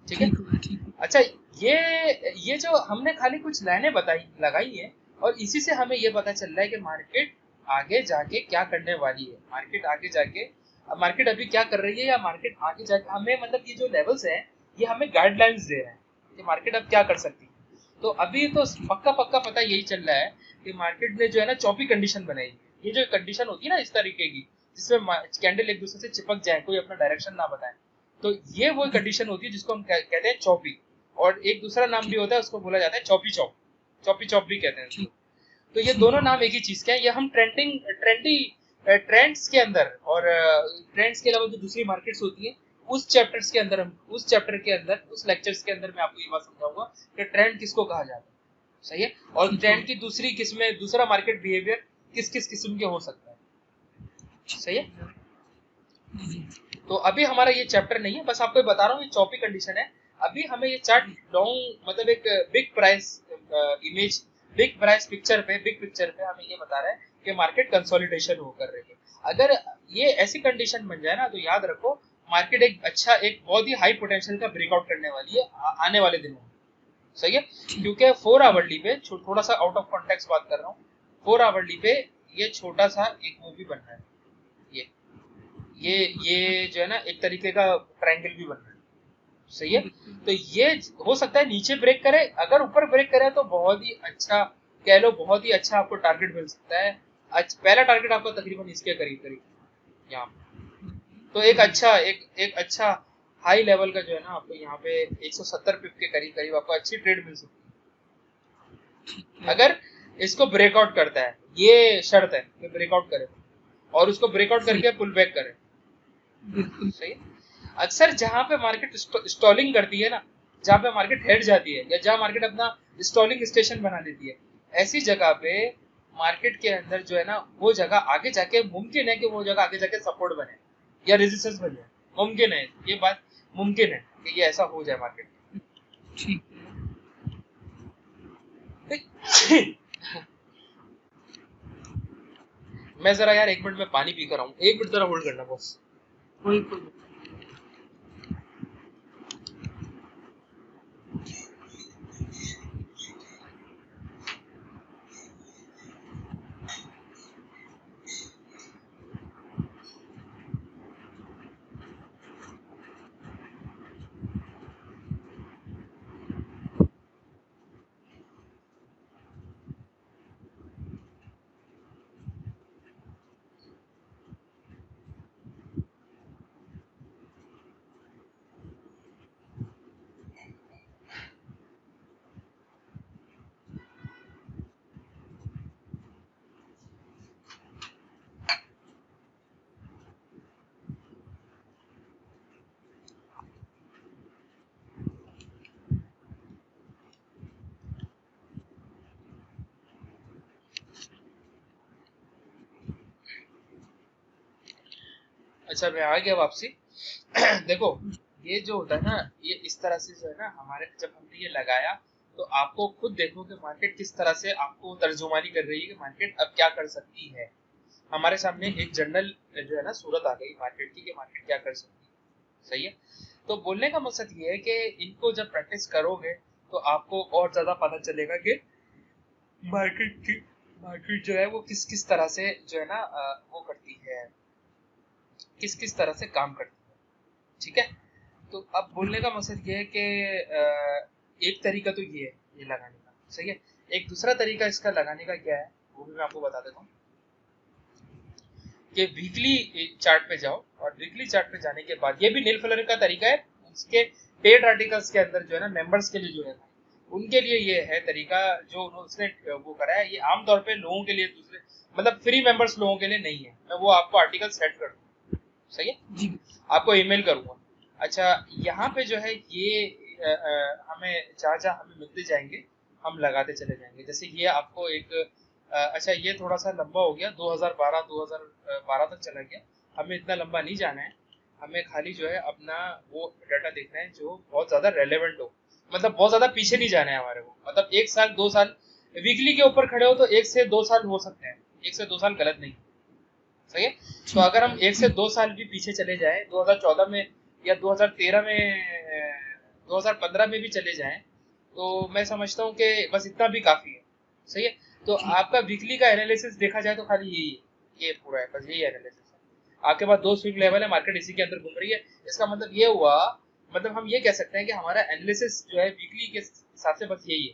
ठीक है। ठीक होगा ठीक होगा। अच्छा, ये जो हमने खाली कुछ लाइनें बताई लगाई है, और इसी से हमें ये पता चल रहा है कि मार्केट आगे जाके क्या करने वाली है, मार्केट आगे जाके मार्केट अभी क्या कर रही है, या मार्केट आगे जाके हमें, मतलब ये जो लेवल्स हैं ये हमें गाइडलाइंस दे रहे हैं कि मार्केट अब क्या कर सकती है। तो अभी तो पक्का पक्का पता यही चल रहा है कि मार्केट ने जो है ना चौपी कंडीशन बनाई है। ये जो कंडीशन होती है ना इस तरीके की, जिसमें कैंडल एक दूसरे से चिपक जाए, कोई अपना डायरेक्शन ना बताए, तो ये वो कंडीशन होती है जिसको हम कहते हैं चौपी। और एक दूसरा नाम भी ठीक होता है, उसको बोला जाता है चौपी चौप, चौपी चौप भी कहते हैं इसको। ठीक तो ये ठीक दोनों है। नाम एक ही चीज के हैं। ये हम ट्रेंड्स के अंदर, और ट्रेंड्स के अलावा जो दूसरी मार्केट्स होती है उस चैप्टर्स के अंदर, हम उस चैप्टर के अंदर, उस लेक्चर्स के अंदर मैं आपको ये बात समझाऊंगा कि ट्रेंड किसको कहा जाता है, सही है। और ठीक ट्रेंड है। की दूसरी किस्में, दूसरा मार्केट बिहेवियर किस किस किस्म के हो सकता है, सही है। जी जी तो अभी हमारा ये चैप्टर नहीं है, बस आपको बता रहा हूँ ये चौपी कंडीशन है। अभी हमें ये चार्ट लॉन्ग, मतलब एक big price image, big price picture पे, बिग पिक्चर पे हमें ये बता रहा है कि मार्केट कंसोलिडेशन हो कर रही है। अगर ये ऐसी कंडीशन बन जाए ना, तो याद रखो मार्केट एक बहुत ही हाई पोटेंशियल का ब्रेकआउट करने वाली है आने वाले दिनों में, सही है। ठीक क्योंकि 4 आवरली पे थोड़ा सा आउट ऑफ कॉन्टेक्स्ट बात कर रहा हूँ, 4 आवरली पे ये छोटा सा एक मूवी बन रहा है, ये ये जो है ना एक तरीके का ट्रायंगल भी बन रहा है, सही है। बिल्कुल। तो ये हो सकता है नीचे ब्रेक करे, अगर ऊपर ब्रेक करे तो बहुत ही अच्छा, कह लो बहुत ही अच्छा आपको टारगेट मिल सकता है। पहला टारगेट आपका तकरीबन इसके करीब करीब यहाँ पे। तो एक अच्छा हाई लेवल का जो है ना आपको यहाँ पे 170 पिप के करीब करीब आपको अच्छी ट्रेड मिल सकती ठीक है, है। अगर इसको ब्रेकआउट करता है। ये शर्त है कि ब्रेकआउट करे और उसको ब्रेकआउट सही। करके पुल बैक करे, बिल्कुल। सही है। अक्सर जहां पे मार्केट स्टॉलिंग करती है ना, जहां पे मार्केट हेड जाती है, या जहां मार्केट अपना स्टॉलिंग स्टेशन बना लेती है, ऐसी जगह पे मार्केट के अंदर जो है ना वो जगह आगे जाके मुमकिन है कि वो जगह आगे जाके सपोर्ट बने या रेजिस्टेंस बन जाए, मुमकिन है, ये बात मुमकिन है कि ये ऐसा हो जाए मार्केट ठीक है। में। मैं जरा यार 1 मिनट में पानी पी कर आऊं, 1 मिनट जरा होल्ड करना बॉस। कोई कोई अच्छा मैं आ गया वापसी। देखो ये जो होता है ना, ये इस तरह से जो है ना, हमारे जब हमने ये लगाया तो आपको खुद देखो कि मार्केट किस तरह से आपको तर्जुमानी कर रही है कि मार्केट अब क्या कर सकती है। हमारे सामने एक जनरल जो है ना सूरत आ गई मार्केट की कि मार्केट क्या कर सकती है। सही है। तो बोलने का मकसद ये है कि इनको जब प्रैक्टिस करोगे तो आपको और ज्यादा पता चलेगा कि मार्केट की मार्केट जो है वो किस किस तरह से जो है ना वो करती है, किस किस तरह से काम करती है। ठीक है। तो अब बोलने का मकसद ये है कि एक तरीका तो ये है ये लगाने का। सही है। एक दूसरा तरीका इसका लगाने का क्या है वो भी मैं आपको बता देता हूँ कि वीकली चार्ट पे जाओ, और वीकली चार्ट पे जाने के बाद, ये भी नील फ्लर का तरीका है, उसके पेड आर्टिकल्स के अंदर जो है ना मेंबर्स के लिए जो है उनके लिए ये है तरीका जो उसने वो करा है। ये आमतौर पे लोगों के लिए, दूसरे मतलब फ्री मेंबर्स लोगों के लिए नहीं है। मैं वो आपको आर्टिकल सेट कर दूँ। सही है जी आपको ईमेल करूंगा। अच्छा यहाँ पे जो है ये हमें जहाँ जहाँ हमें मिलते जाएंगे हम लगाते चले जाएंगे। जैसे ये आपको एक अच्छा ये थोड़ा सा लंबा हो गया, 2012 तक चला गया। हमें इतना लंबा नहीं जाना है, हमें खाली जो है अपना वो डाटा देखना है जो बहुत ज्यादा रेलेवेंट हो। मतलब बहुत ज्यादा पीछे नहीं जाना है हमारे को, मतलब 1 साल 2 साल वीकली के ऊपर खड़े हो तो 1 से 2 साल हो सकते हैं, 1 से 2 साल गलत नहीं। सही है। तो अगर हम 1 से 2 साल भी पीछे चले जाए 2014 में या 2013 में 2015 में भी चले जाएं तो मैं समझता हूँ कि बस इतना भी काफी है। सही है। तो आपका वीकली का एनालिसिस देखा जाए तो खाली यही है, ये पूरा है, बस यही एनालिसिस है। आपके पास 2 स्विंग लेवल है, मार्केट इसी के अंदर घूम रही है। इसका मतलब ये हुआ, मतलब हम ये कह सकते हैं कि हमारा एनालिसिस जो है वीकली के हिसाब से बस यही है।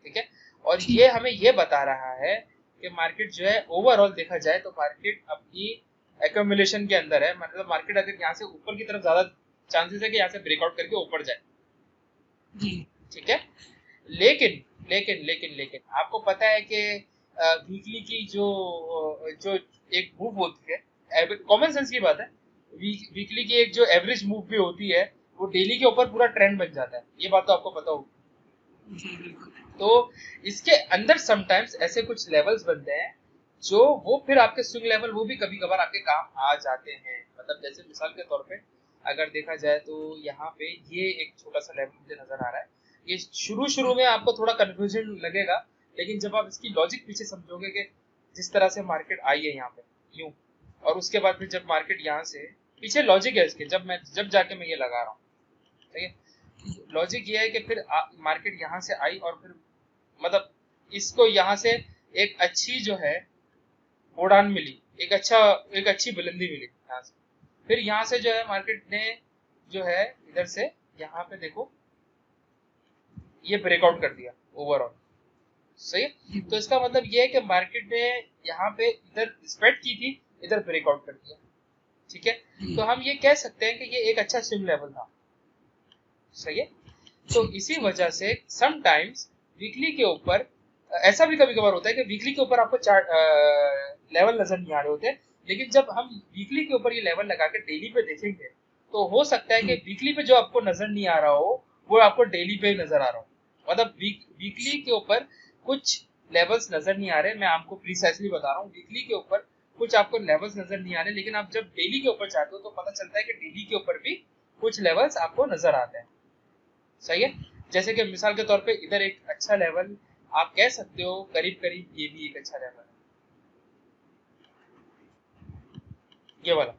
ठीक है। और ये हमें ये बता रहा है कि मार्केट जो है ओवरऑल देखा जाए तो मार्केट अपनी एक्यूमुलेशन के अंदर है। मतलब मार्केट अगर यहाँ से ऊपर की तरफ ज्यादा चांसेस है कि यहाँ से ब्रेकआउट करके ऊपर जाए। ठीक है। लेकिन लेकिन लेकिन लेकिन आपको पता है कि वीकली की जो जो एक मूव होती है, कॉमन सेंस की बात है, वीकली की एक जो एवरेज मूव भी होती है वो डेली के ऊपर पूरा ट्रेंड बन जाता है। ये बात तो आपको पता होगी। तो इसके अंदर समटाइम्स ऐसे कुछ लेवल्स बनते हैं जो वो फिर आपके स्विंग लेवल वो भी कभी कभार आपके काम आ जाते हैं। मतलब जैसे मिसाल के तौर पे अगर देखा जाए तो यहाँ पे ये एक छोटा सा लेवल मुझे नजर आ रहा है। ये शुरू में आपको थोड़ा कंफ्यूजन लगेगा, लेकिन जब आप इसकी लॉजिक पीछे समझोगे कि जिस तरह से मार्केट आई है यहाँ पे यूं, और उसके बाद फिर जब मार्केट यहाँ से पीछे लॉजिक है इसके, जब जाके मैं ये लगा रहा हूँ। ठीक है। लॉजिक ये है कि फिर मार्केट यहाँ से आई और फिर मतलब इसको यहाँ से एक अच्छी जो है उड़ान मिली, एक अच्छी बुलंदी मिली यहाँ से। फिर यहाँ से जो है मार्केट ने जो है इधर से यहाँ पे देखो ये ब्रेकआउट कर दिया ओवरऑल। सही है। तो इसका मतलब ये है कि मार्केट ने यहाँ पे इधर स्प्रेड की थी, इधर ब्रेकआउट कर दिया। ठीक है। तो हम ये कह सकते हैं कि ये एक अच्छा स्विंग लेवल था। सही है। तो इसी वजह से समटाइम्स वीकली के ऊपर ऐसा भी कभी कभार होता है कि वीकली के ऊपर आपको चार्ट लेवल नजर नहीं आ रहे होते, लेकिन जब हम वीकली के ऊपर ये लेवल लगा के डेली पे देखेंगे तो हो सकता है कि वीकली पे जो आपको नजर नहीं आ रहा हो वो आपको डेली पे नजर आ रहा हो। मतलब वीकली के ऊपर कुछ लेवल्स नजर नहीं आ रहे, मैं आपको प्रीसाइजली बता रहा हूँ। वीकली के ऊपर कुछ आपको लेवल्स नजर नहीं आ रहे, लेकिन आप जब डेली के ऊपर जाते हो तो पता चलता है कि डेली के ऊपर भी कुछ लेवल्स आपको नजर आते हैं। सही है। जैसे कि मिसाल के तौर पे इधर एक अच्छा लेवल आप कह सकते हो, करीब करीब ये भी एक अच्छा लेवल है, ये वाला।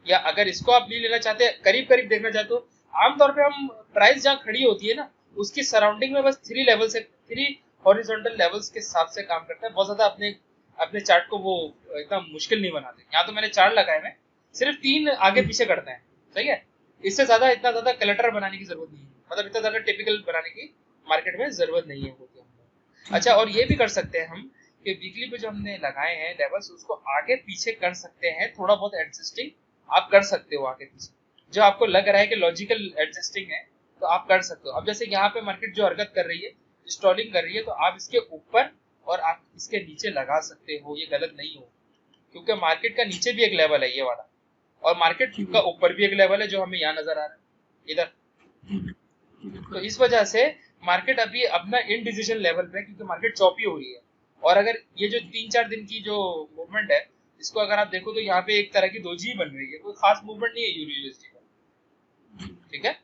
या अगर इसको आप नहीं लेना चाहते, करीब करीब देखना चाहते हो, आमतौर पे हम प्राइस जहाँ खड़ी होती है ना उसकी सराउंडिंग में बस 3 हॉरिजॉन्टल लेवल्स के हिसाब से काम करता है। बहुत ज्यादा अपने अपने चार्ट को वो इतना मुश्किल नहीं बनाते। यहाँ तो मैंने चार्ट लगाए हैं, सिर्फ 3 आगे पीछे करते हैं। सही है। इससे इतना ज्यादा क्लटर बनाने की जरूरत नहीं है, मतलब इतना ज्यादा टिपिकल बनाने की मार्केट में जरूरत नहीं है होती है। अच्छा, और ये भी कर सकते हैं हम कि वीकली पे जो हमने लगाए हैं लेवल्स उसको आगे पीछे कर सकते हैं, थोड़ा बहुत एडजस्टिंग आप कर सकते हो आगे पीछे, जो आपको लग रहा है कि लॉजिकल एडजस्टिंग है तो आप कर सकते हो। अब जैसे यहाँ पे मार्केट जो हरकत कर रही है, स्टॉलिंग कर रही है, तो आप इसके ऊपर और आप इसके नीचे लगा सकते हो, ये गलत नहीं हो, क्योंकि मार्केट का नीचे भी एक लेवल है ये वाला, और मार्केट का ऊपर भी एक लेवल है जो हमें यहाँ नजर आ रहा है इधर। तो इस वजह से मार्केट अभी अपना इनडिसीजन लेवल पे, क्योंकि मार्केट चौपी हो रही है। और अगर ये जो 3-4 दिन की जो मूवमेंट है इसको अगर आप देखो तो यहाँ पे एक तरह की दोजी बन रही है, कोई खास मूवमेंट नहीं है यूरो यूएसडी का, ठीक है,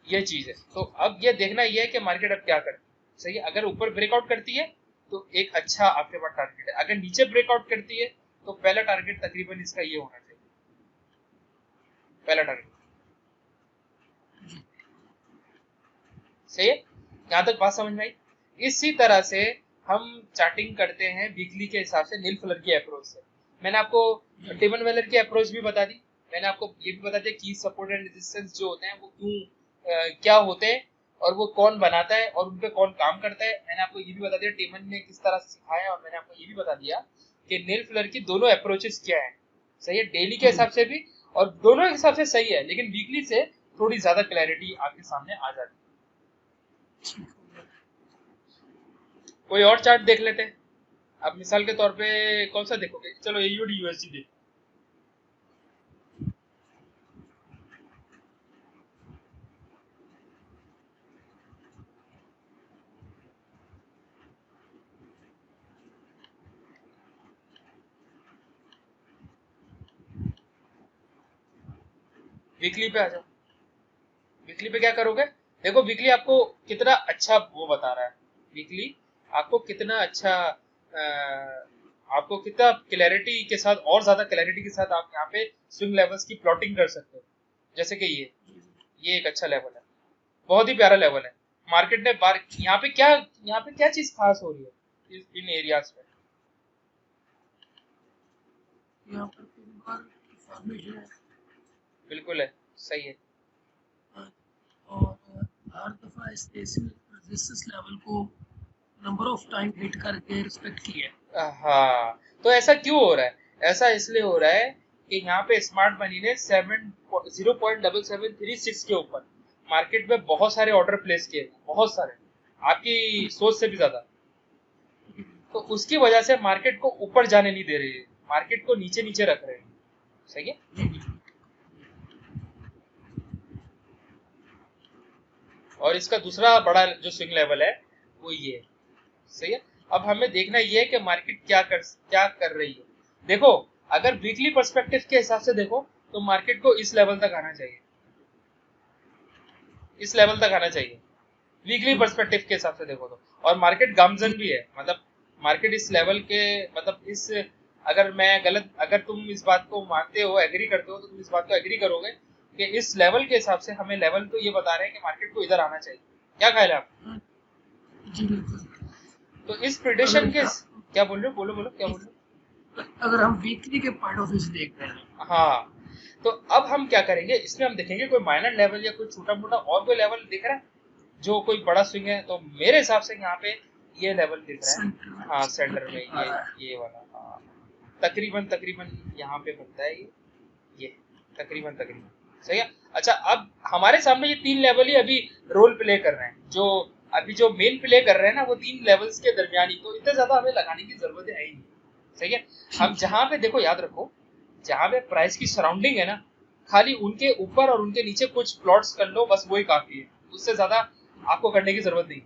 ये चीज है। तो अब ये देखना ये है कि मार्केट अब क्या करती है, सही है। अगर ऊपर ब्रेकआउट करती है तो एक अच्छा आपके पास टारगेट है, अगर नीचे ब्रेकआउट करती है तो पहला टारगेट तकरीबन इसका ये होना चाहिए, पहला टारगेट, सही है। यहाँ तक बात समझ में आई। इसी तरह से हम चार्टिंग करते हैं वीकली के हिसाब से नील फ्लर की अप्रोच से। मैंने आपको टिमन वेलर की अप्रोच भी बता दी, मैंने आपको ये भी बता दिया की सपोर्ट एंड रेजिस्टेंस जो होते हैं वो क्यों क्या होते हैं और वो कौन बनाता है और उन पे कौन काम करता है। मैंने आपको ये भी बता दिया टिमन ने किस तरह से सिखाया, और मैंने आपको ये भी बता दिया कि नील फ्लर की दोनों अप्रोचेस क्या है, सही है, डेली के हिसाब से भी, और दोनों के हिसाब से सही है, लेकिन वीकली से थोड़ी ज्यादा क्लैरिटी आपके सामने आ जाती है। कोई और चार्ट देख लेते हैं। अब मिसाल के तौर पे कौन सा देखोगे, चलो एयूडी यूएसडी देख। वीकली पे आ जाओ। वीकली पे क्या करोगे, देखो वीकली आपको कितना अच्छा वो बता रहा है, वीकली आपको कितना अच्छा आपको कितना क्लैरिटी के साथ, और ज्यादा क्लैरिटी के साथ आप यहाँ पे स्विंग लेवल्स की प्लॉटिंग कर सकते हो। जैसे कि ये एक अच्छा लेवल है, बहुत ही प्यारा लेवल है। मार्केट ने बार यहाँ पे क्या चीज खास हो रही है इन एरियाज पे, यहाँ पर फॉर्मेशन है, बिल्कुल है, सही है। और हर दफा इस रेजिस्टेंस लेवल को नंबर ऑफ टाइम हिट करके रिस्पेक्ट किया है। हाँ, तो ऐसा क्यों हो रहा है, ऐसा इसलिए हो रहा है कि यहाँ पे स्मार्ट मनी ने 0.7736 के ऊपर मार्केट में बहुत सारे ऑर्डर प्लेस किए, बहुत सारे, आपकी सोच से भी ज्यादा। तो उसकी वजह से मार्केट को ऊपर जाने नहीं दे रही है, मार्केट को नीचे नीचे रख रहे हैं, सही है। और इसका दूसरा बड़ा जो स्विंग लेवल है वो ये है, सही है। अब हमें देखना ये है कि मार्केट क्या कर रही है। देखो अगर वीकली पर्सपेक्टिव के हिसाब से देखो तो मार्केट को इस लेवल तक आना चाहिए, इस लेवल तक आना चाहिए वीकली पर्सपेक्टिव के हिसाब से देखो तो। और मार्केट गामजन भी है, मतलब मार्केट इस लेवल के, मतलब इस, अगर तुम इस बात को मानते हो, एग्री करते हो, तो तुम इस बात को एग्री करोगे कि इस लेवल के हिसाब से हमें लेवल तो ये बता रहे हैं कि मार्केट को इधर आना चाहिए। क्या ख्याल है आपका? जी बिल्कुल। तो इस प्रेडिक्शन के क्या बोल रहे हो, बोलो क्या बोल रहे हो? अगर हम वीकली के पॉइंट ऑफ व्यू से देखते हैं, हाँ, तो अब हम क्या करेंगे, इसमें हम देखेंगे कोई माइनर लेवल या कोई छोटा मोटा और कोई लेवल दिख रहा है जो कोई बड़ा स्विंग है। तो मेरे हिसाब से यहाँ पे ये लेवल दिख रहा है, हाँ सेंटर में ये वाला, हाँ तकरीबन यहाँ पे बनता है ये तकरीबन सही है। अच्छा, अब हमारे सामने ये 3 लेवल ही अभी रोल प्ले कर रहे हैं, जो अभी जो मेन प्ले कर रहे हैं ना, वो 3 लेवल्स के दरमियानी, तो इतना ज्यादा हमें लगाने की जरूरत है ही नहीं, सही है। हम जहाँ पे देखो, याद रखो, जहाँ पे प्राइस की सराउंडिंग है ना, खाली उनके ऊपर और उनके नीचे कुछ प्लॉट्स कर लो, बस वही काफी है, उससे ज्यादा आपको करने की जरूरत नहीं,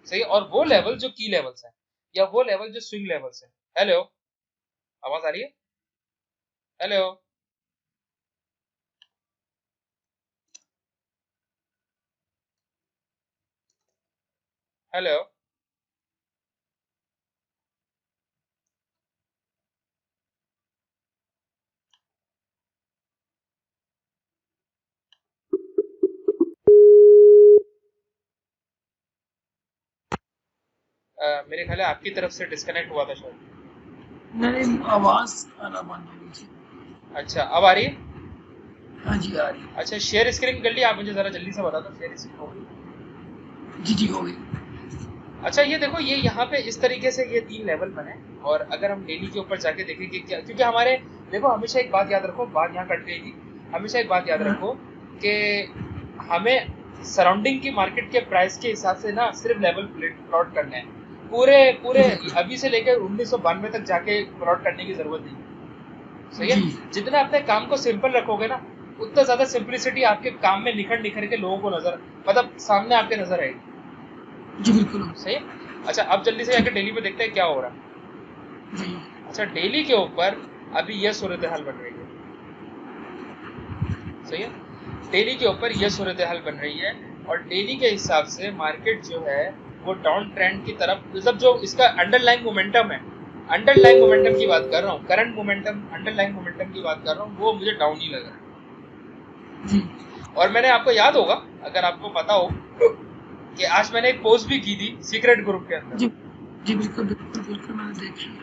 सही है। और वो लेवल जो की लेवल्स है, या वो लेवल जो स्विंग लेवल्स है, हेलो आवाज आ रही है, हेलो हेलो मेरे ख्याल है आपकी तरफ से डिस्कनेक्ट हुआ था शायद। नहीं, आवाज आना बंद हो गई थी। अच्छा, अब आ रही है? हाँ जी आ रही है। अच्छा, शेयर स्क्रीन कर लिया, आप मुझे जरा जल्दी से बता दो, शेयर स्क्रीन हो गई? जी हो गई। अच्छा, ये देखो, ये यहाँ पे इस तरीके से ये 3 लेवल बने, और अगर हम डेली के ऊपर जाके देखेंगे क्या, क्योंकि हमारे देखो हमेशा एक बात याद रखो, बात यहाँ कट गई थी, हमेशा एक बात याद रखो कि हमें सराउंडिंग की मार्केट के प्राइस के हिसाब से ना सिर्फ लेवल प्लॉट करने हैं, पूरे अभी से लेकर 1992 तक जाके प्लॉट करने की जरूरत नहीं, सही है। जितना अपने काम को सिंपल रखोगे ना, उतना ज्यादा सिंपलिसिटी आपके काम में निखर के लोगों को नजर, मतलब सामने आपके नजर आएगी। जी बिल्कुल सही है। अच्छा, अब जल्दी से जाकर डेली पे देखते हैं क्या हो रहा है। अच्छा, डेली के ऊपर अभी यह सूरत हाल बन रही है, सही है, डेली के ऊपर यह सूरत हाल बन रही है। और डेली के हिसाब से मार्केट जो है वो डाउन ट्रेंड की तरफ, मतलब जो इसका अंडरलाइन मोमेंटम है, अंडरलाइन मोमेंटम की बात कर रहा हूँ, करंट मोमेंटम, अंडरलाइन मोमेंटम की बात कर रहा हूँ, वो मुझे डाउन ही लग रहा है। और मैंने, आपको याद होगा, अगर आपको पता हो कि आज मैंने एक पोस्ट भी की थी सीक्रेट ग्रुप के अंदर। जी बिल्कुल बिल्कुल बिल्कुल, मैंने देखी है।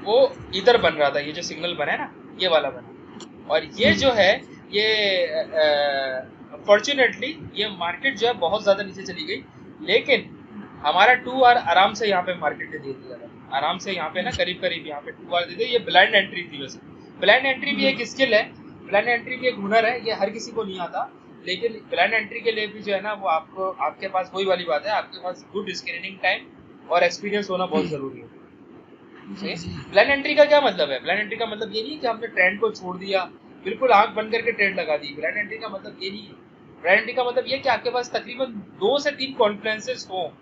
वो इधर बन रहा था, ये जो सिग्नल बना है ना, ये वाला बना, और ये जो है ये फॉर्चुनेटली ये मार्केट जो है बहुत ज्यादा नीचे चली गई, लेकिन हमारा 2 आवर आराम से यहाँ पे मार्केट ने दे दिया था, आराम से यहाँ पे ना करीब करीब यहाँ पे 2 आवर दे दिया। ये ब्लाइंड एंट्री थी। वैसे ब्लाइंड एंट्री भी एक स्किल है, ब्लाइंड एंट्री भी एक हुनर है, ये हर किसी को नहीं आता, लेकिन ब्लाइंड एंट्री के लिए भी जो है ना वो आपको, आपके पास वही वाली बात है, आपके पास गुड स्क्रीनिंग टाइम और एक्सपीरियंस होना बहुत जरूरी है। ब्लाइंड एंट्री का क्या मतलब है? ब्लाइंड एंट्री का मतलब ये नहीं कि आपने ट्रेंड को छोड़ दिया, बिल्कुल आंख बंद करके ट्रेंड लगा दी। ब्लाइंड एंट्री का मतलब ये नहीं है। ब्लाइंड एंट्री का मतलब ये कि आपके पास तकरीबन 2 से 3 कॉन्फ्रेंसेस हो,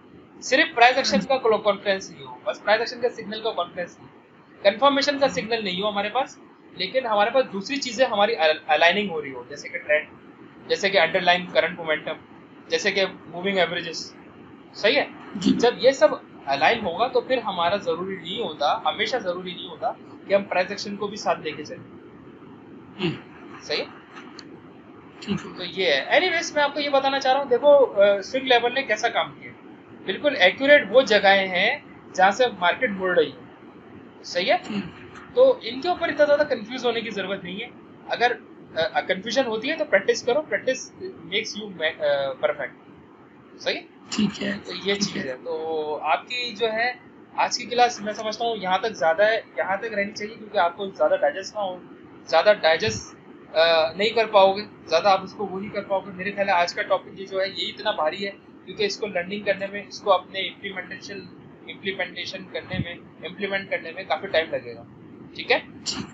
सिर्फ प्राइस एक्शन का कॉन्फ्रेंस नहीं हो, बस प्राइस एक्शन का सिग्नल का कॉन्फ्रेंस नहीं, कंफर्मेशन का सिग्नल नहीं हो हमारे पास, लेकिन हमारे पास दूसरी चीजें हमारी अलाइनिंग हो रही हो, जैसे कि ट्रेंड, जैसे कि अंडरलाइन करंट मोमेंटम, जैसे कि मूविंग एवरेजेस, सही है। जब ये सब अलाइन होगा तो फिर हमारा जरूरी नहीं होता, हमेशा जरूरी नहीं होता कि हम प्राइस एक्शन को भी साथ लेके चलें, सही है। तो ये है। एनीवेज, मैं आपको ये बताना चाह रहा हूँ, देखो स्विंग लेवल ने कैसा काम किया, बिल्कुल एक्यूरेट वो जगहें हैं जहाँ से मार्केट मुड़ रही है, सही है। तो इनके ऊपर इतना ज्यादा कंफ्यूज होने की जरूरत नहीं है। अगर कंफ्यूजन होती है तो प्रैक्टिस करो, प्रैक्टिस मेक्स यू परफेक्ट, सही है। ठीक है, तो ये चीज है। तो आपकी जो है आज की क्लास, मैं समझता हूँ यहाँ तक ज्यादा है, यहाँ तक रहनी चाहिए, क्योंकि आपको ज्यादा डाइजेस्ट ना हो, ज्यादा डाइजेस्ट नहीं कर पाओगे, ज्यादा आप उसको वो नहीं कर पाओगे। मेरे ख्याल है आज का टॉपिक ये जो है ये इतना भारी है, क्योंकि इसको लर्निंग करने में, इसको अपने इम्प्लीमेंटेशन करने में, इम्प्लीमेंट करने में काफी टाइम लगेगा, ठीक है।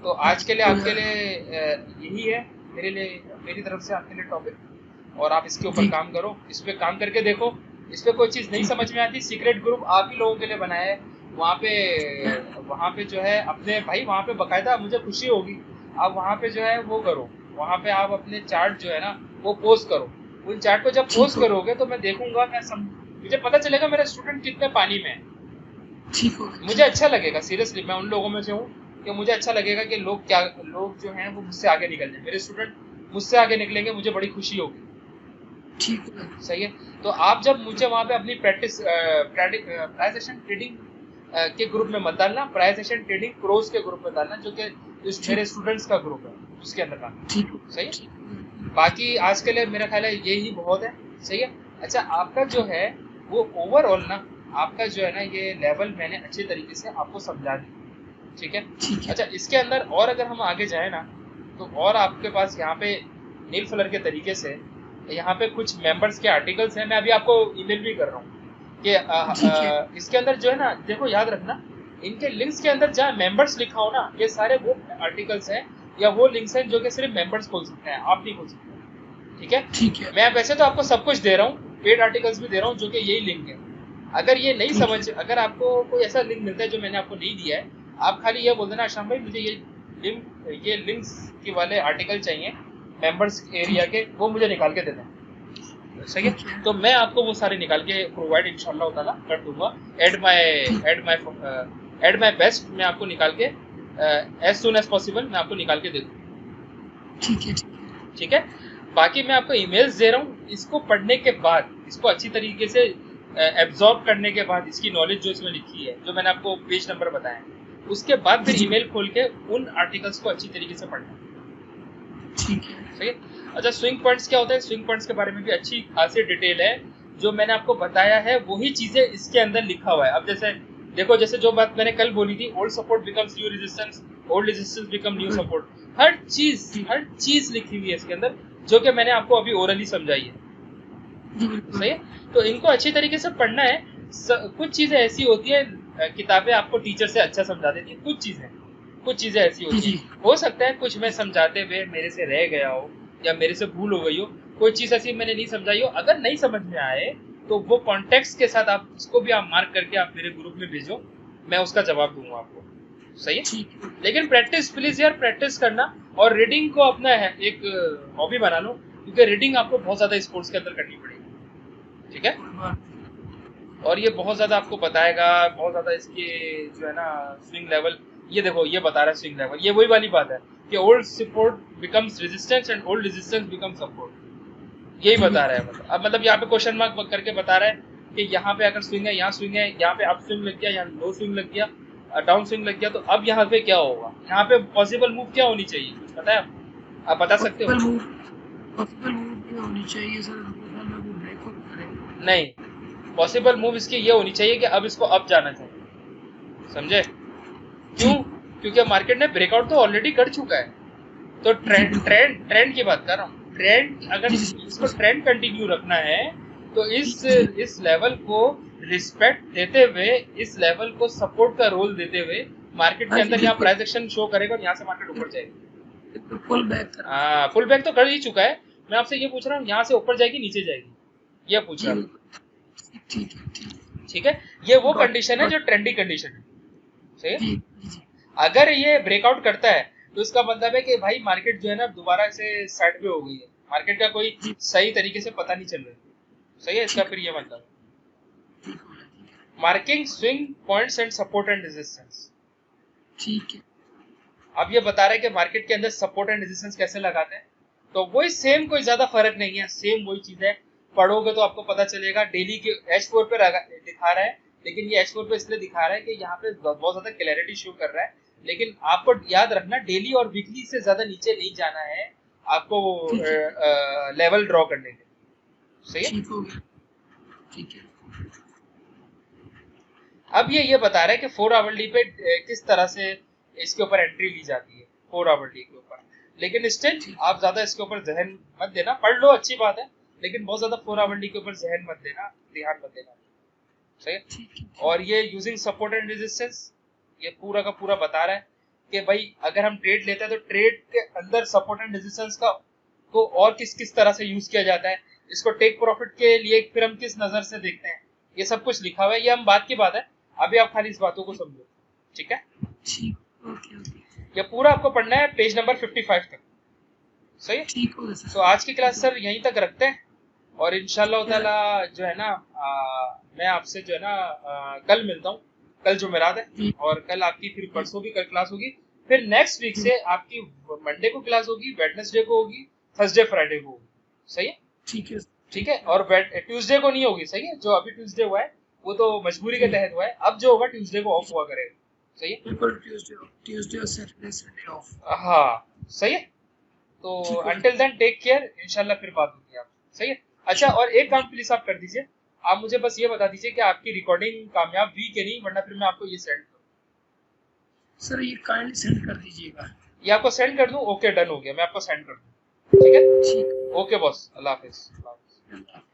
तो आज के लिए आपके लिए यही है, मेरे लिए, मेरी तरफ से आपके लिए टॉपिक, और आप इसके ऊपर काम करो, इस पे काम करके देखो। इस पे कोई चीज नहीं समझ में आती, सीक्रेट ग्रुप आप ही लोगों के लिए बनाया है, वहाँ पे जो है अपने भाई, वहाँ पे बकायदा मुझे खुशी होगी, आप वहाँ पे जो है वो करो, वहाँ पे आप अपने चार्ट जो है ना वो पोस्ट करो। उन चार्ट को जब पोस्ट करोगे तो मैं देखूंगा, मुझे पता चलेगा मेरा स्टूडेंट कितने पानी में है, मुझे अच्छा लगेगा। सीरियसली मैं उन लोगों में से हूँ कि मुझे अच्छा लगेगा कि लोग जो हैं वो मुझसे आगे निकल जाए, मेरे स्टूडेंट मुझसे आगे निकलेंगे, मुझे बड़ी खुशी होगी, ठीक है, सही है। तो आप जब मुझे वहाँ पे अपनी प्रैक्टिस प्राइस एक्शन ट्रेडिंग के ग्रुप में मत डालना, प्राइस एक्शन ट्रेडिंग प्रोस के ग्रुप में डालना, जो कि मेरे स्टूडेंट्स का ग्रुप है, उसके अंदर डालना, सही है। बाकी आज के लिए मेरा ख्याल है यही बहुत है, सही है। अच्छा, आपका जो है वो ओवरऑल ना, आपका जो है ना ये लेवल मैंने अच्छे तरीके से आपको समझा दी, ठीक है। अच्छा, इसके अंदर और अगर हम आगे जाए ना, तो और आपके पास यहाँ पे नील फलर के तरीके से यहाँ पे कुछ मेंबर्स के आर्टिकल्स हैं, मैं अभी आपको ईमेल भी कर रहा हूँ कि इसके अंदर जो है ना, देखो याद रखना, इनके लिंक्स के अंदर जहाँ मेंबर्स लिखा हो ना, ये सारे वो आर्टिकल्स हैं या वो लिंक्स हैं जो कि सिर्फ मेंबर्स खोल सकते हैं, आप नहीं खोल सकते, ठीक है। मैं वैसे तो आपको सब कुछ दे रहा हूँ, पेड आर्टिकल्स भी दे रहा हूँ, जो कि यही लिंक है। अगर ये नहीं समझ, अगर आपको कोई ऐसा लिंक मिलता है जो मैंने आपको नहीं दिया है, आप खाली ये बोल देना, आशाम भाई मुझे ये लिंक्स के वाले आर्टिकल चाहिए मेंबर्स एरिया के, वो मुझे निकाल के दे दें, सही है। तो मैं आपको वो सारे निकाल के प्रोवाइड इंशाल्लाह ताला कर दूंगा, एट माय बेस्ट, मैं आपको निकाल के एज सून एज पॉसिबल मैं आपको निकाल के दे दूँ, ठीक है। बाकी मैं आपको ईमेल्स दे रहा हूँ, इसको पढ़ने के बाद, इसको अच्छी तरीके से एब्जॉर्ब करने के बाद, इसकी नॉलेज जो इसमें लिखी है, जो मैंने आपको पेज नंबर बताया, उसके बाद फिर ईमेल खोल के उन आर्टिकल्स को अच्छी तरीके से पढ़ना, ठीक है, सही है। अच्छा, स्विंग पॉइंट्स क्या होता है? स्विंग पॉइंट्स के बारे में भी अच्छी खासी डिटेल है, जो मैंने आपको बताया है वही चीजें इसके अंदर लिखा हुआ है। अब जैसे देखो, जैसे जो बात मैंने कल बोली थी, old support becomes new resistance, old resistance become new support, हर चीज लिखी हुई है इसके अंदर, जो कि मैंने आपको अभी ओरली समझाई है, सही है। तो इनको अच्छी तरीके से पढ़ना है। कुछ चीजें ऐसी होती है, किताबें आपको टीचर से अच्छा समझा देती है, कुछ चीजें ऐसी होती है, हो सकता है कुछ मैं समझाते हुए मेरे से रह गया हो या मेरे से भूल हो गई हो, कोई चीज ऐसी मैंने नहीं समझाई हो। अगर नहीं समझ में आए तो वो कॉन्टेक्स्ट के साथ आप उसको भी आप मार्क करके आप मेरे ग्रुप में भेजो, मैं उसका जवाब दूंगा आपको, सही है। ठीक है। लेकिन प्रैक्टिस प्लीज यार, प्रैक्टिस करना, और रीडिंग को अपना है एक हॉबी बना लो, क्योंकि रीडिंग आपको बहुत ज्यादा स्पोर्ट्स के अंदर करनी पड़ेगी, ठीक है। कोई बात नहीं। और ये बहुत ज्यादा आपको बताएगा, बहुत ज्यादा इसके जो है ना स्विंग लेवल, ये देखो ये बता रहा है स्विंग लेवल, ये वही वाली बात है कि old support becomes resistance and old resistance becomes support, यही जी बता रहा है। बिल्कुल। मतलब अब मतलब यहाँ पे क्वेश्चन मार्क करके बता रहा है कि यहाँ पे अगर स्विंग है, यहाँ स्विंग है, यहाँ पे अप स्विंग लग गया, यहाँ लो स्विंग लग गया, डाउन स्विंग लग गया, तो अब यहाँ पे क्या होगा, यहाँ पे पॉसिबल मूव क्या होनी चाहिए, कुछ पता है आप बता सकते हो? पॉसिबल मूव नहीं होनी चाहिए सर, मेरे ख्याल में वो ब्रेकआउट करे। नहीं, पॉसिबल मूव इसकी ये होनी चाहिए कि अब इसको अप जाना चाहिए, समझे? क्यों? ठीक। क्योंकि मार्केट ने ब्रेकआउट तो ऑलरेडी कर चुका है, तो ट्रेंड की बात कर रहा हूँ। ट्रेंड अगर इसको ट्रेंड कंटिन्यू रखना है तो इस लेवल को रिस्पेक्ट देते हुए, इस लेवल को सपोर्ट का रोल देते हुए मार्केट के अंदर यहाँ प्राइस एक्शन शो करेगा और यहाँ से मार्केट ऊपर जाएगी। पुल बैक कर, हाँ, पुल बैक तो कर ही चुका है। मैं आपसे ये पूछ रहा हूँ, यहाँ से ऊपर जाएगी नीचे जाएगी, ये पूछ रहा हूँ। ठीक है। ठीक है, ये वो कंडीशन है जो ट्रेंडी कंडीशन है, सही है। अगर ये ब्रेकआउट करता है तो इसका मतलब है कि भाई मार्केट जो है ना दोबारा से साइड पे हो गई है, मार्केट का कोई सही तरीके से पता नहीं चल रहा है, सही है। इसका फिर ये मतलब marking swing points and support and resistance, ठीक है। अब ये बता रहा है कि मार्केट के अंदर सपोर्ट एंड रेजिस्टेंस कैसे लगाते हैं, तो वही सेम, कोई ज्यादा फर्क नहीं है, सेम वही चीज है। पढ़ोगे तो आपको पता चलेगा। डेली के H4 पे दिखा रहा है, लेकिन ये H4 पे इसलिए दिखा रहा है कि यहाँ पे बहुत ज्यादा क्लैरिटी शो कर रहा है, लेकिन आपको याद रखना डेली और वीकली से ज्यादा नीचे नहीं जाना है आपको लेवल ड्रॉ करने के, सही है। ठीक हो गया, ठीक है। अब ये बता रहा है कि 4 आवरली पे किस तरह से इसके ऊपर एंट्री ली जाती है 4 आवरली के ऊपर, लेकिन स्टिल आप ज्यादा इसके ऊपर जहन मत देना। पढ़ लो, अच्छी बात है, लेकिन बहुत ज्यादा 4 आवरली के ऊपर जहन मत देना, ध्यान मत देना, सही है। और ये यूजिंग सपोर्ट एंड रेजिस्टेंस, ये पूरा का पूरा बता रहा है कि भाई अगर हम ट्रेड लेते हैं तो ट्रेड के अंदर सपोर्ट एंड रेजिस्टेंस का को और किस तरह से यूज किया जाता है, इसको टेक प्रॉफिट के लिए फिर हम किस नजर से देखते हैं, ये सब कुछ लिखा हुआ है। ये हम बात की बात है, अभी आप खाली इस बातों को समझो, ठीक है। ये पूरा आपको पढ़ना है पेज नंबर 55 तक, सही है। ठीक हो गया। तो आज की क्लास सर यहीं तक रखते हैं, और इंशाल्लाह ताला जो है ना मैं आपसे जो है ना कल मिलता हूँ। कल जुमेरात है, और कल आपकी फिर परसों भी कल क्लास होगी, फिर नेक्स्ट वीक से आपकी मंडे को क्लास होगी, वेडनेसडे को होगी, थर्सडे फ्राइडे को होगी, सही है। ठीक है, और ट्यूसडे को नहीं होगी, सही है। जो अभी ट्यूसडे हुआ है वो तो मजबूरी के तहत हुआ है, अब जो होगा ट्यूसडे को ऑफ हुआ करेगा, सही है। ट्यूसडे और सैटरडे संडे ऑफ, हाँ सही है। तो अंटिल देन टेक केयर, इंशाल्लाह फिर बात होगी आप, सही है। अच्छा, और एक काम प्लीज आप कर दीजिए, आप मुझे बस ये बता दीजिए कि आपकी रिकॉर्डिंग कामयाब हुई कि नहीं, वरना फिर मैं आपको ये सेंड करूँ। सर ये काइंडली सेंड कर दीजिएगा। ये आपको सेंड कर दूं? ओके, डन हो गया, मैं आपको सेंड कर दूं, ठीक है। ठीक, ओके बॉस, अल्लाह हाफिज।